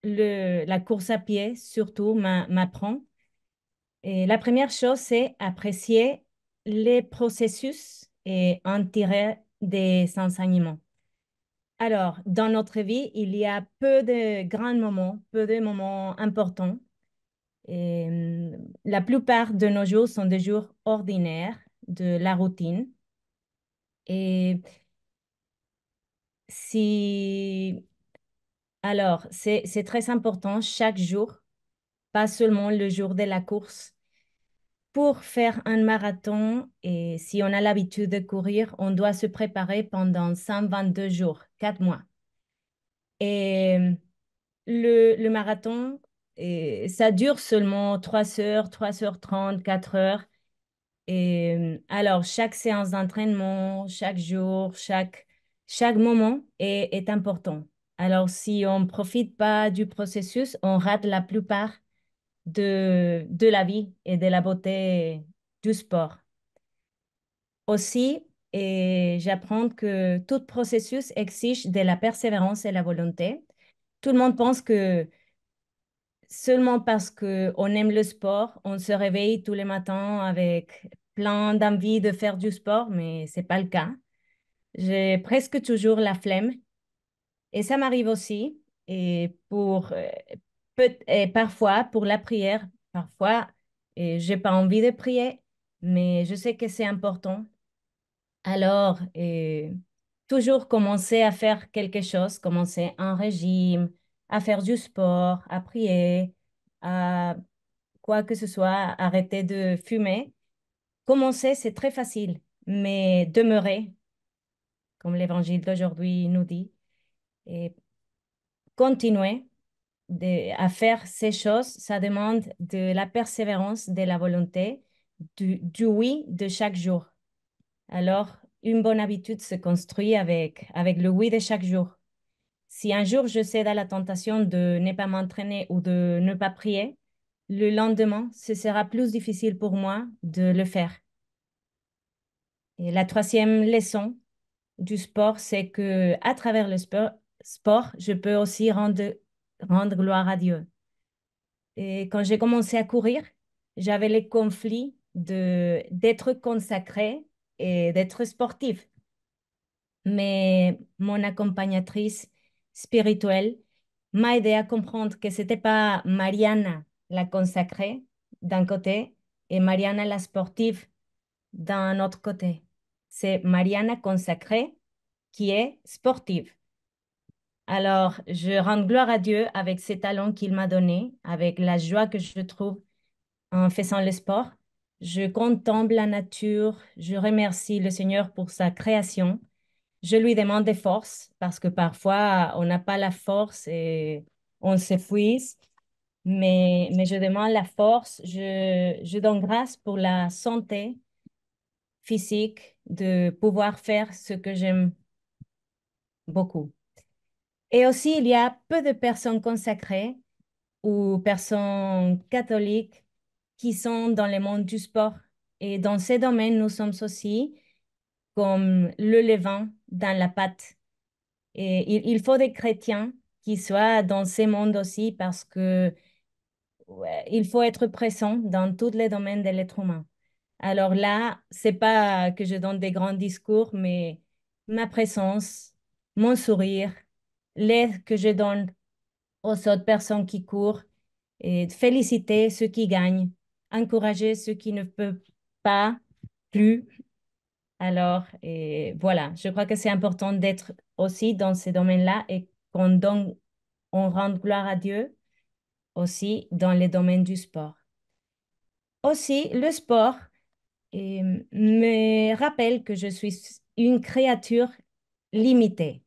la course à pied, surtout, m'apprend? Et la première chose, c'est apprécier les processus et en tirer des enseignements. Alors, dans notre vie, il y a peu de grands moments, peu de moments importants. Et, la plupart de nos jours sont des jours ordinaires, de la routine. Et si... Alors, c'est très important chaque jour, pas seulement le jour de la course. Pour faire un marathon, et si on a l'habitude de courir, on doit se préparer pendant 122 jours, 4 mois. Et le marathon, ça dure seulement 3 heures, 3h30, 4 heures. Et alors, chaque séance d'entraînement, chaque jour, chaque moment est important. Alors, si on ne profite pas du processus, on rate la plupart de la vie et de la beauté du sport. Aussi, et j'apprends que tout processus exige de la persévérance et la volonté. Tout le monde pense que seulement parce qu'on aime le sport, on se réveille tous les matins avec plein d'envie de faire du sport, mais ce n'est pas le cas. J'ai presque toujours la flemme et ça m'arrive aussi. Et et parfois pour la prière, parfois, j'ai pas envie de prier, mais je sais que c'est important. Alors, toujours commencer à faire quelque chose, commencer un régime, à faire du sport, à prier, à quoi que ce soit, arrêter de fumer. Commencer, c'est très facile, mais demeurer, comme l'évangile d'aujourd'hui nous dit, et continuer à faire ces choses, ça demande de la persévérance, de la volonté, du oui de chaque jour. Alors, une bonne habitude se construit avec le oui de chaque jour. Si un jour je cède à la tentation de ne pas m'entraîner ou de ne pas prier, le lendemain, ce sera plus difficile pour moi de le faire. Et la troisième leçon du sport, c'est que à travers le sport, je peux aussi rendre gloire à Dieu. Et quand j'ai commencé à courir, j'avais les conflits d'être consacré et d'être sportif. Mais mon accompagnatrice spirituelle m'a aidé à comprendre que c'était pas Mariana la consacrée d'un côté et Mariana la sportive d'un autre côté. C'est Mariana consacrée qui est sportive. Alors, je rends gloire à Dieu avec ces talents qu'il m'a donnés, avec la joie que je trouve en faisant le sport. Je contemple la nature, je remercie le Seigneur pour sa création. Je lui demande des forces parce que parfois, on n'a pas la force et on s'épuise. Mais je demande la force. Je donne grâce pour la santé physique de pouvoir faire ce que j'aime beaucoup. Et aussi, il y a peu de personnes consacrées ou personnes catholiques qui sont dans le monde du sport. Et dans ces domaines, nous sommes aussi comme le levain dans la pâte. Et il faut des chrétiens qui soient dans ces mondes aussi parce que ouais, il faut être présent dans tous les domaines de l'être humain. Alors là, c'est pas que je donne des grands discours, mais ma présence, mon sourire, l'aide que je donne aux autres personnes qui courent et de féliciter ceux qui gagnent, encourager ceux qui ne peuvent pas plus. Alors, et voilà, je crois que c'est important d'être aussi dans ces domaines-là et qu'on donne, on rende gloire à Dieu aussi dans les domaines du sport. Aussi, le sport me rappelle que je suis une créature limitée.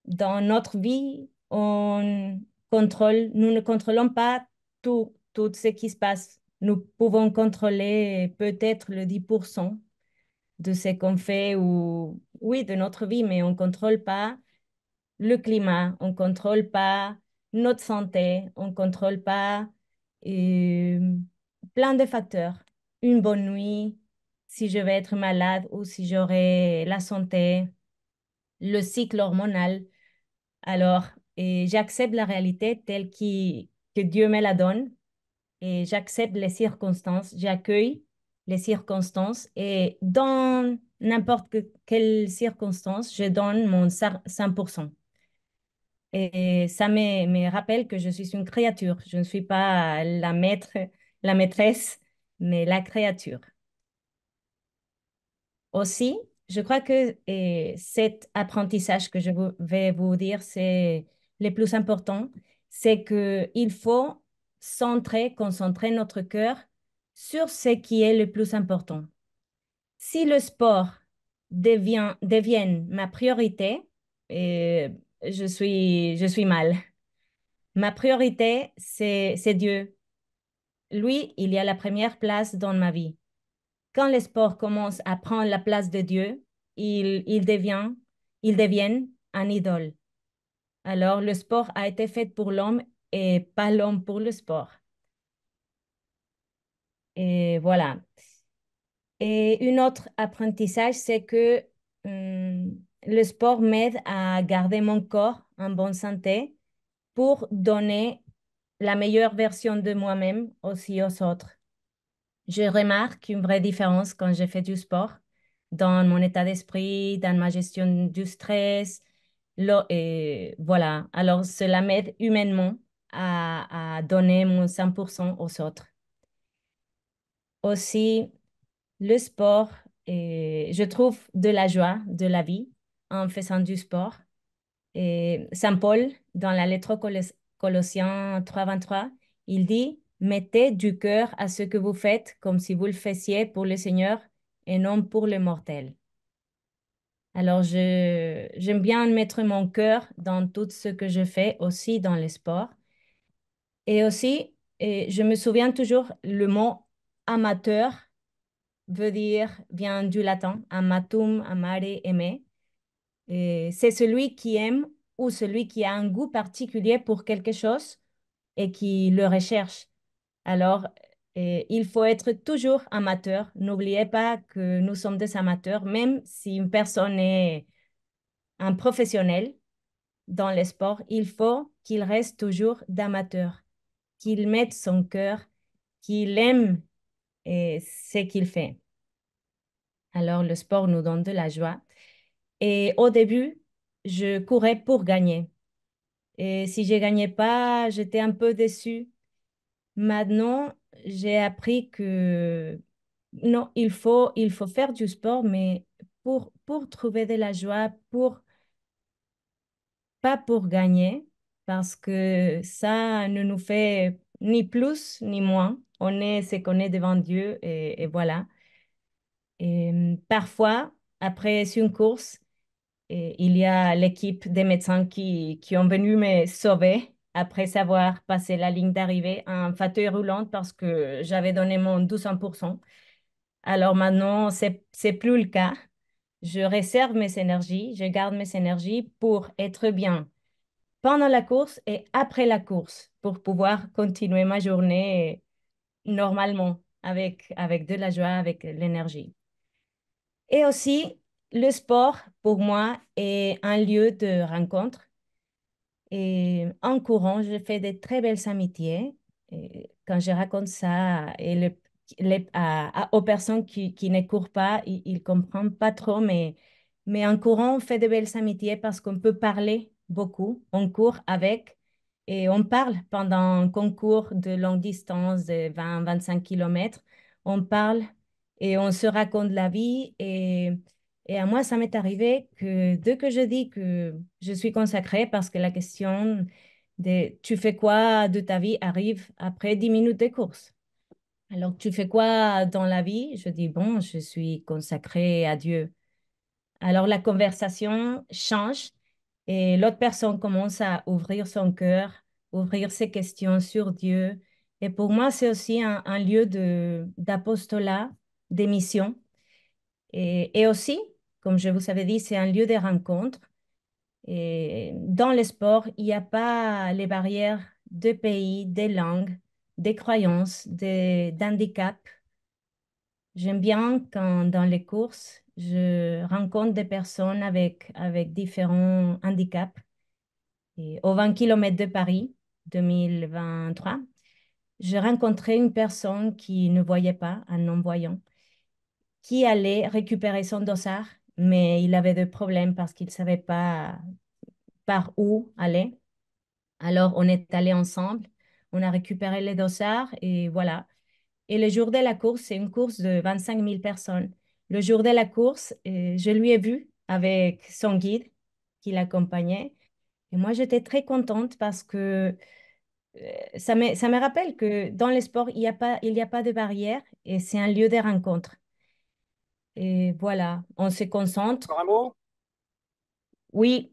Dans notre vie, nous ne contrôlons pas tout ce qui se passe. Nous pouvons contrôler peut-être le 10% de ce qu'on fait ou, oui, de notre vie, mais on ne contrôle pas le climat, on ne contrôle pas notre santé, on ne contrôle pas euh, plein de facteurs. Une bonne nuit, si je vais être malade ou si j'aurai la santé, le cycle hormonal. Alors, j'accepte la réalité telle que Dieu me la donne et j'accepte les circonstances, j'accueille les circonstances et dans n'importe quelle circonstance, je donne mon 100%. Et ça me rappelle que je suis une créature. Je ne suis pas la maîtresse, mais la créature. Aussi, je crois que cet apprentissage que vais vous dire, c'est le plus important, c'est qu'il faut concentrer notre cœur sur ce qui est le plus important. Si le sport devienne ma priorité, euh, je suis mal. Ma priorité, c'est Dieu. Lui, il y a la première place dans ma vie. Quand le sport commence à prendre la place de Dieu, ils deviennent un idole. Alors, le sport a été fait pour l'homme et pas l'homme pour le sport. Et voilà. Et un autre apprentissage, c'est que le sport m'aide à garder mon corps en bonne santé pour donner la meilleure version de moi-même aussi aux autres. Je remarque une vraie différence quand je fais du sport dans mon état d'esprit, dans ma gestion du stress. Et voilà. Alors, cela m'aide humainement à donner mon 100% aux autres. Aussi, le sport, je trouve de la joie de la vie en faisant du sport. Et Saint Paul, dans la lettre aux Colossiens 3:23, il dit, mettez du cœur à ce que vous faites comme si vous le faisiez pour le Seigneur et non pour le mortel. Alors, j'aime bien mettre mon cœur dans tout ce que je fais, aussi dans les sports. Et aussi, je me souviens toujours, le mot amateur vient du latin, amatum, amare, aimer. C'est celui qui aime ou celui qui a un goût particulier pour quelque chose et qui le recherche. Alors, il faut être toujours amateur. N'oubliez pas que nous sommes des amateurs, même si une personne est un professionnel dans les sports, il faut qu'il reste toujours d'amateur, qu'il mette son cœur, qu'il aime ce qu'il fait. Alors, le sport nous donne de la joie. Et au début, je courais pour gagner. Et si je gagnais pas, j'étais un peu déçue. Maintenant, j'ai appris que non, il faut faire du sport, mais pour trouver de la joie, pas pour gagner, parce que ça ne nous fait ni plus ni moins. On est ce qu'on est devant Dieu et voilà. Et parfois, après une course, et il y a l'équipe des médecins qui ont venu me sauver après avoir passé la ligne d'arrivée en fauteuil roulant parce que j'avais donné mon 200%. Alors maintenant, c'est plus le cas. Je réserve mes énergies, je garde mes énergies pour être bien pendant la course et après la course pour pouvoir continuer ma journée normalement avec de la joie, avec l'énergie. Et aussi, le sport, pour moi, est un lieu de rencontre. Et en courant, je fais de très belles amitiés. Et quand je raconte ça aux personnes qui ne courent pas, ils ne comprennent pas trop, mais en courant, on fait de belles amitiés parce qu'on peut parler beaucoup. On court avec et on parle pendant un concours de longue distance de 20-25 km. On parle et on se raconte la vie. Et à moi, ça m'est arrivé que dès que je dis que je suis consacrée, parce que la question de tu fais quoi de ta vie arrive après 10 minutes de course. Alors, tu fais quoi dans la vie? Je dis, bon, je suis consacrée à Dieu. Alors, la conversation change et l'autre personne commence à ouvrir son cœur, ouvrir ses questions sur Dieu. Et pour moi, c'est aussi un lieu d'apostolat, d'émission. Et aussi, comme je vous avais dit, c'est un lieu de rencontre. Et dans le sport, il n'y a pas les barrières de pays, des langues, des croyances, d'handicap. J'aime bien quand dans les courses, je rencontre des personnes avec différents handicaps. Et au 20 km de Paris 2023, j'ai rencontré une personne qui ne voyait pas, un non-voyant, qui allait récupérer son dossard, mais il avait des problèmes parce qu'il ne savait pas par où aller. Alors, on est allés ensemble, on a récupéré les dossards et voilà. Et le jour de la course, c'est une course de 25 000 personnes. Le jour de la course, je lui ai vu avec son guide qui l'accompagnait. Et moi, j'étais très contente parce que ça me rappelle que dans le sport, il y a pas de barrière et c'est un lieu de rencontre. Et voilà, on se concentre. Encore un mot Oui,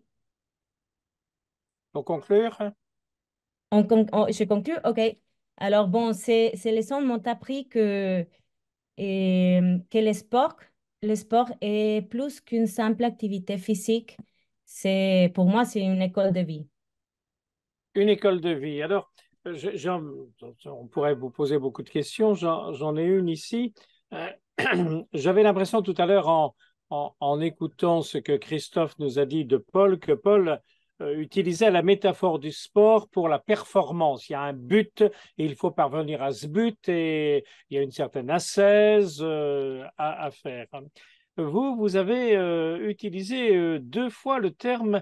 pour conclure? je conclue. OK. Alors, bon, ces leçons m'ont appris que le sport est plus qu'une simple activité physique. Pour moi, c'est une école de vie. Une école de vie. Alors, on pourrait vous poser beaucoup de questions. J'en ai une ici. Euh, J'avais l'impression tout à l'heure en écoutant ce que Christophe nous a dit de Paul, que Paul utilisait la métaphore du sport pour la performance. Il y a un but et il faut parvenir à ce but et il y a une certaine ascèse à faire. Vous avez utilisé deux fois le terme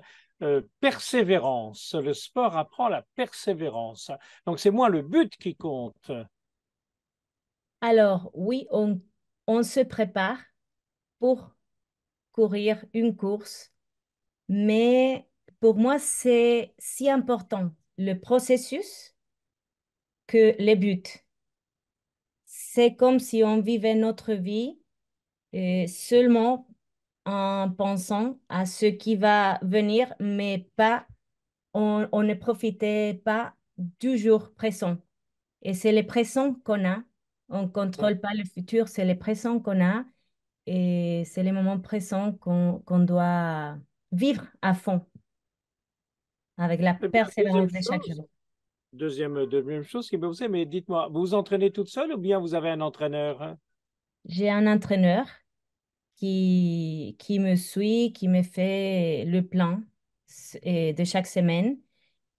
persévérance. Le sport apprend la persévérance. Donc, c'est moins le but qui compte. Alors, oui, on se prépare pour courir une course, mais pour moi, c'est si important le processus que les buts. C'est comme si on vivait notre vie seulement en pensant à ce qui va venir, mais pas, on ne profitait pas du jour présent. Et c'est les présents qu'on a. On ne contrôle pas le futur, c'est les présents qu'on a. Et c'est les moments présents qu'on doit vivre à fond avec la Eh bien, persévérance de chaque jour. deuxième chose qui me posait, mais dites-moi, vous vous entraînez toute seule ou bien vous avez un entraîneur, hein? J'ai un entraîneur qui me suit, qui me fait le plan de chaque semaine.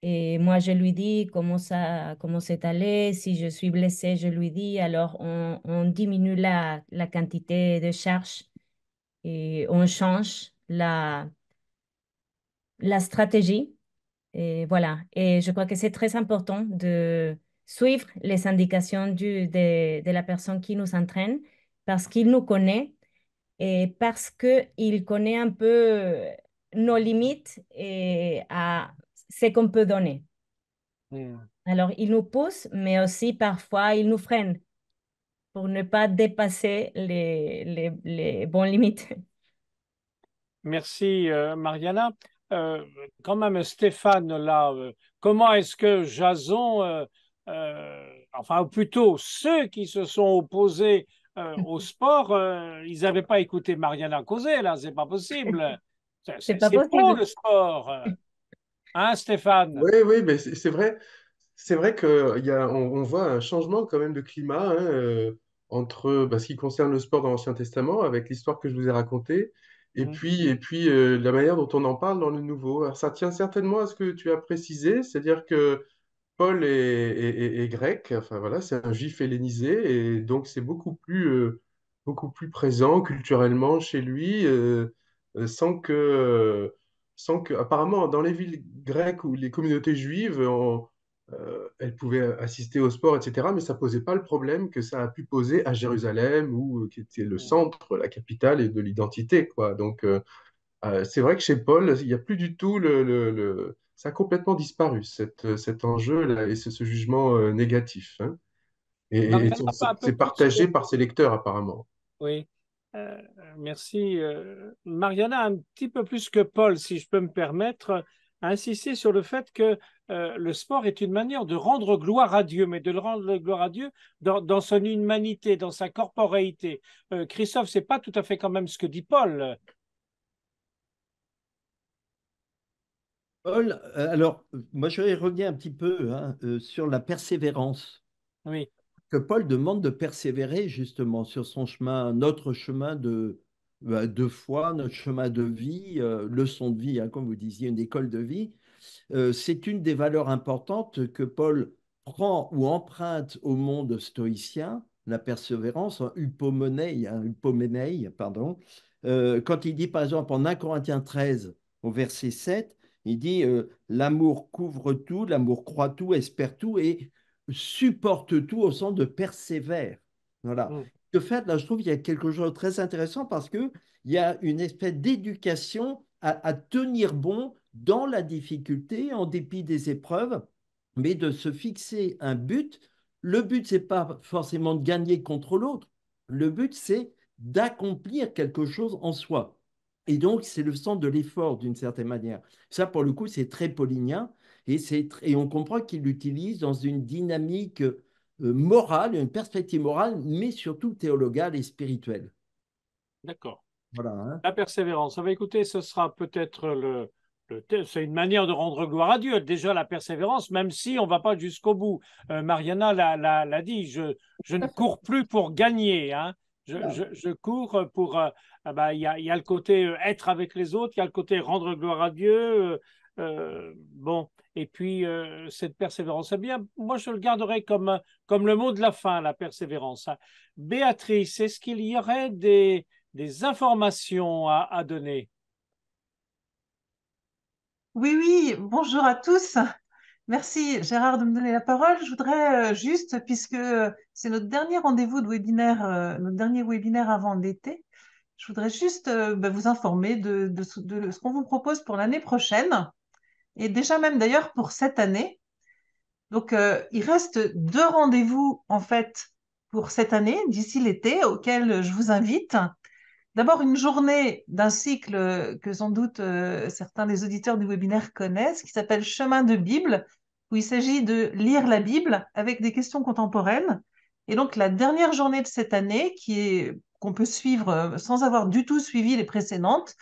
Et moi, je lui dis comment c'est allé. Si je suis blessée, je lui dis. Alors, on diminue la quantité de charge et on change la stratégie. Et voilà. Et je crois que c'est très important de suivre les indications de la personne qui nous entraîne parce qu'il nous connaît et parce qu'il connaît un peu nos limites et à ce qu'on peut donner. Hmm. Alors, il nous pousse, mais aussi parfois, il nous freine pour ne pas dépasser les bonnes limites. Merci, Mariana. Quand même, Stéphane, là, comment est-ce que Jason, enfin, ou plutôt ceux qui se sont opposés au sport, ils n'avaient pas écouté Mariana causer, là, c'est pas possible. C'est pas C'est beau possible. le sport, hein, Stéphane? Oui, oui, mais c'est vrai. C'est vrai on voit un changement quand même de climat, hein, entre ce qui concerne le sport dans l'Ancien Testament, avec l'histoire que je vous ai racontée, Mhm. et puis la manière dont on en parle dans le Nouveau. Alors, ça tient certainement à ce que tu as précisé, c'est-à-dire que Paul est grec, enfin voilà, c'est un juif hellénisé, et donc c'est beaucoup plus présent culturellement chez lui, sans sans que, apparemment, dans les villes grecques ou les communautés juives, elles pouvaient assister au sport, etc., mais ça posait pas le problème que ça a pu poser à Jérusalem, qui était le centre, la capitale et de l'identité, quoi. Donc, c'est vrai que chez Paul, il n'y a plus du tout ça a complètement disparu, cet enjeu-là et ce jugement négatif, hein. Mariana, un peu C'est plus que... partagé par ses lecteurs, apparemment. Oui, merci. Mariana, un petit peu plus que Paul, si je peux me permettre, a insisté sur le fait que le sport est une manière de rendre gloire à Dieu, mais de le rendre gloire à Dieu dans son humanité, dans sa corporéité. Christophe, c'est pas tout à fait quand même ce que dit Paul. Paul, alors, moi, je vais revenir un petit peu hein, sur la persévérance. Oui. Que Paul demande de persévérer justement sur son chemin, notre chemin de foi, notre chemin de vie, leçon de vie, hein, comme vous disiez, une école de vie. C'est une des valeurs importantes que Paul prend ou emprunte au monde stoïcien la persévérance, en hypoméneia, pardon. Quand il dit par exemple en 1 Corinthiens 13 au verset 7, il dit l'amour couvre tout, l'amour croit tout, espère tout et supporte tout au sens de persévère. Voilà. Mm. De fait, là, je trouve qu'il y a quelque chose de très intéressant parce qu'il y a une espèce d'éducation à tenir bon dans la difficulté, en dépit des épreuves, mais de se fixer un but. Le but, c'est pas forcément de gagner contre l'autre. Le but, c'est d'accomplir quelque chose en soi. Et donc, c'est le sens de l'effort d'une certaine manière. Ça, pour le coup, c'est très paulinien et on comprend qu'il l'utilise dans une dynamique morale, une perspective morale, mais surtout théologale et spirituelle. D'accord. Voilà, hein. La persévérance. Ah ben, écoutez, ce sera peut-être c'est une manière de rendre gloire à Dieu. Déjà, la persévérance, même si on ne va pas jusqu'au bout. Mariana l'a dit, je ne cours plus pour gagner. Hein. Je cours pour. Il y a le côté être avec les autres, il y a le côté rendre gloire à Dieu. Bon, et puis cette persévérance, eh bien, moi je le garderai comme le mot de la fin, la persévérance. Hein. Béatrice, est-ce qu'il y aurait des informations à donner? Oui, oui, bonjour à tous. Merci Gérard de me donner la parole. Je voudrais juste, puisque c'est notre dernier rendez-vous de webinaire, notre dernier webinaire avant l'été, je voudrais juste vous informer de ce qu'on vous propose pour l'année prochaine et déjà même d'ailleurs pour cette année. Donc, il reste 2 rendez-vous en fait pour cette année, d'ici l'été, auxquels je vous invite. D'abord, une journée d'un cycle que sans doute certains des auditeurs du webinaire connaissent, qui s'appelle Chemin de Bible, où il s'agit de lire la Bible avec des questions contemporaines. Et donc, la dernière journée de cette année, qu'on peut suivre sans avoir du tout suivi les précédentes,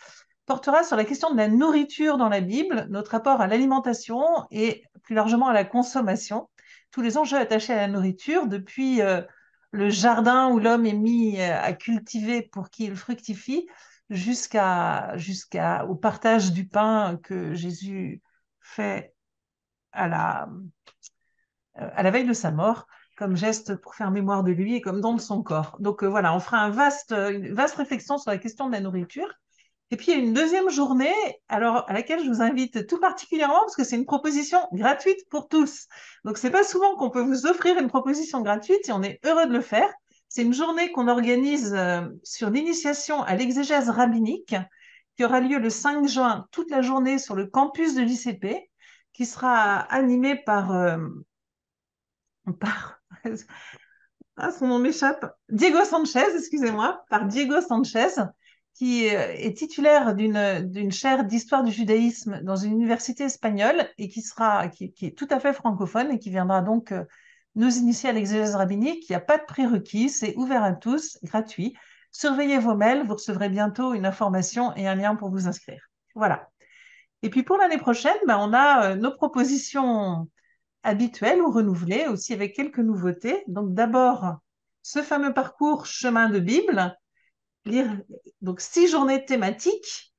portera sur la question de la nourriture dans la Bible, notre rapport à l'alimentation et plus largement à la consommation, tous les enjeux attachés à la nourriture, depuis le jardin où l'homme est mis à cultiver pour qu'il fructifie, jusqu'au partage du pain que Jésus fait à la veille de sa mort, comme geste pour faire mémoire de lui et comme don de son corps. Donc voilà, on fera une vaste réflexion sur la question de la nourriture. Et puis, il y a une deuxième journée, alors, à laquelle je vous invite tout particulièrement parce que c'est une proposition gratuite pour tous. Donc, c'est pas souvent qu'on peut vous offrir une proposition gratuite et on est heureux de le faire. C'est une journée qu'on organise sur l'initiation à l'exégèse rabbinique qui aura lieu le 5 juin, toute la journée sur le campus de l'ICP, qui sera animée par ah, son nom m'échappe, Diego Sanchez, excusez-moi, par Diego Sanchez, qui est titulaire d'une chaire d'histoire du judaïsme dans une université espagnole et qui est tout à fait francophone et qui viendra donc nous initier à l'exégèse rabbinique. Il n'y a pas de prérequis, c'est ouvert à tous, gratuit. Surveillez vos mails, vous recevrez bientôt une information et un lien pour vous inscrire. Voilà. Et puis pour l'année prochaine, on a nos propositions habituelles ou renouvelées, aussi avec quelques nouveautés. Donc d'abord, ce fameux parcours chemin de Bible, lire donc 6 journées thématiques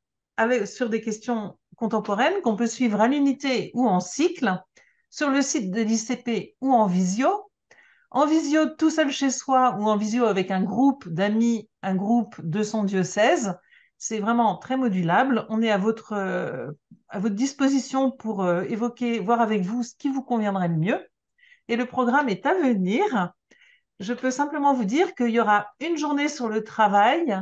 sur des questions contemporaines qu'on peut suivre à l'unité ou en cycle, sur le site de l'ICP ou en visio tout seul chez soi ou en visio avec un groupe d'amis, un groupe de son diocèse. C'est vraiment très modulable. On est à votre disposition pour voir avec vous ce qui vous conviendrait le mieux. Et le programme est à venir. Je peux simplement vous dire qu'il y aura une journée sur le travail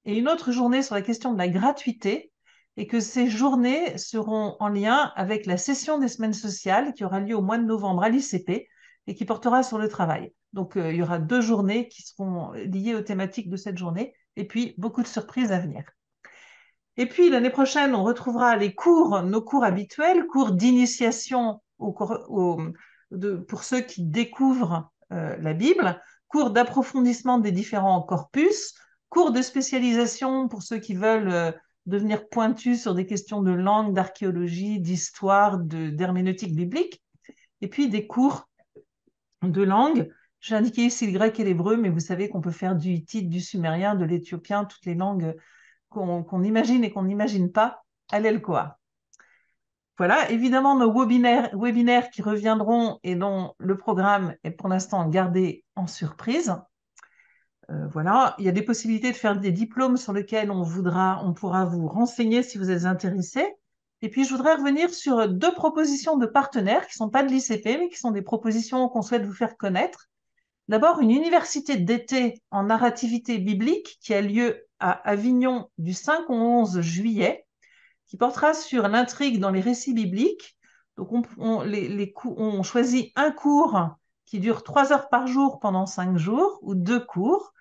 et une autre journée sur la question de la gratuité et que ces journées seront en lien avec la session des semaines sociales qui aura lieu au mois de novembre à l'ICP et qui portera sur le travail. Donc, il y aura 2 journées qui seront liées aux thématiques de cette journée et puis beaucoup de surprises à venir. Et puis, l'année prochaine, on retrouvera nos cours habituels, cours d'initiation pour ceux qui découvrent la Bible, cours d'approfondissement des différents corpus, cours de spécialisation pour ceux qui veulent devenir pointus sur des questions de langue, d'archéologie, d'histoire, d'herméneutique biblique, et puis des cours de langue. J'ai indiqué ici le grec et l'hébreu, mais vous savez qu'on peut faire du hittite, du sumérien, de l'éthiopien, toutes les langues qu'on imagine et qu'on n'imagine pas à l'Elcoa. Voilà, évidemment, nos webinaires qui reviendront et dont le programme est pour l'instant gardé en surprise. Voilà, il y a des possibilités de faire des diplômes sur lesquels on pourra vous renseigner si vous êtes intéressé. Et puis, je voudrais revenir sur 2 propositions de partenaires qui ne sont pas de l'ICP, mais qui sont des propositions qu'on souhaite vous faire connaître. D'abord, une université d'été en narrativité biblique qui a lieu à Avignon du 5 au 11 juillet, qui portera sur l'intrigue dans les récits bibliques. Donc, on choisit un cours qui dure 3 heures par jour pendant 5 jours, ou 2 cours,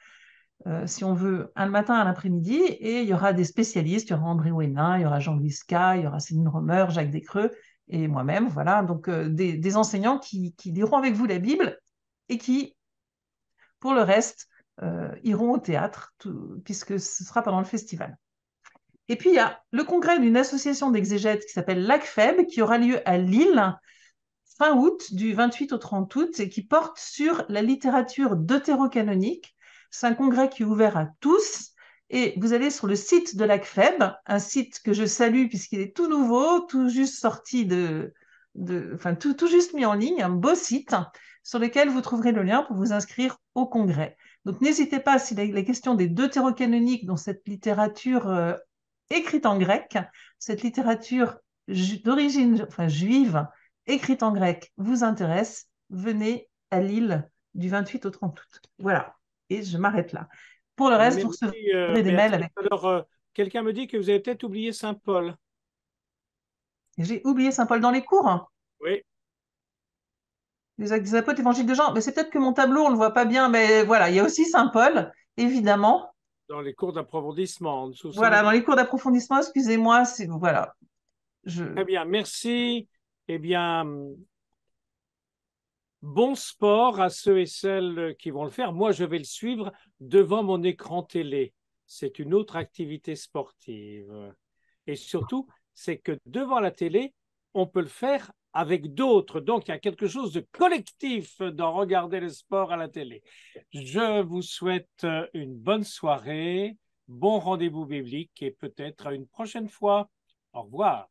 si on veut, un le matin, un l'après-midi, et il y aura des spécialistes, il y aura André Ouénin, il y aura Jean-Louis Ska, il y aura Céline Romer, Jacques Descreux, et moi-même, voilà, donc des enseignants qui liront avec vous la Bible, et qui, pour le reste, iront au théâtre, puisque ce sera pendant le festival. Et puis, il y a le congrès d'une association d'exégètes qui s'appelle l'ACFEB, qui aura lieu à Lille, fin août, du 28 au 30 août, et qui porte sur la littérature deutérocanonique. C'est un congrès qui est ouvert à tous, et vous allez sur le site de l'ACFEB, un site que je salue puisqu'il est tout nouveau, tout juste sorti enfin tout juste mis en ligne, un beau site sur lequel vous trouverez le lien pour vous inscrire au congrès. Donc n'hésitez pas, si la question des deutérocanoniques, dans cette littérature écrite en grec, cette littérature d'origine juive, écrite en grec, vous intéresse, venez à Lille du 28 au 30 août. Voilà, et je m'arrête là. Pour le reste, vous recevrez des mails avec... Alors, quelqu'un me dit que vous avez peut-être oublié Saint-Paul. J'ai oublié Saint-Paul dans les cours. Oui. Les Actes des Apôtres, Évangile de Jean. Mais c'est peut-être que mon tableau, on ne le voit pas bien, mais voilà, il y a aussi Saint-Paul, évidemment. Dans les cours d'approfondissement, en dessous. Voilà, dans les cours d'approfondissement, excusez-moi, voilà. Très bien, merci. Eh bien, bon sport à ceux et celles qui vont le faire. Moi, je vais le suivre devant mon écran télé. C'est une autre activité sportive. Et surtout, c'est que devant la télé, on peut le faire avec d'autres. Donc, il y a quelque chose de collectif dans regarder le sport à la télé. Je vous souhaite une bonne soirée, bon rendez-vous biblique et peut-être à une prochaine fois. Au revoir.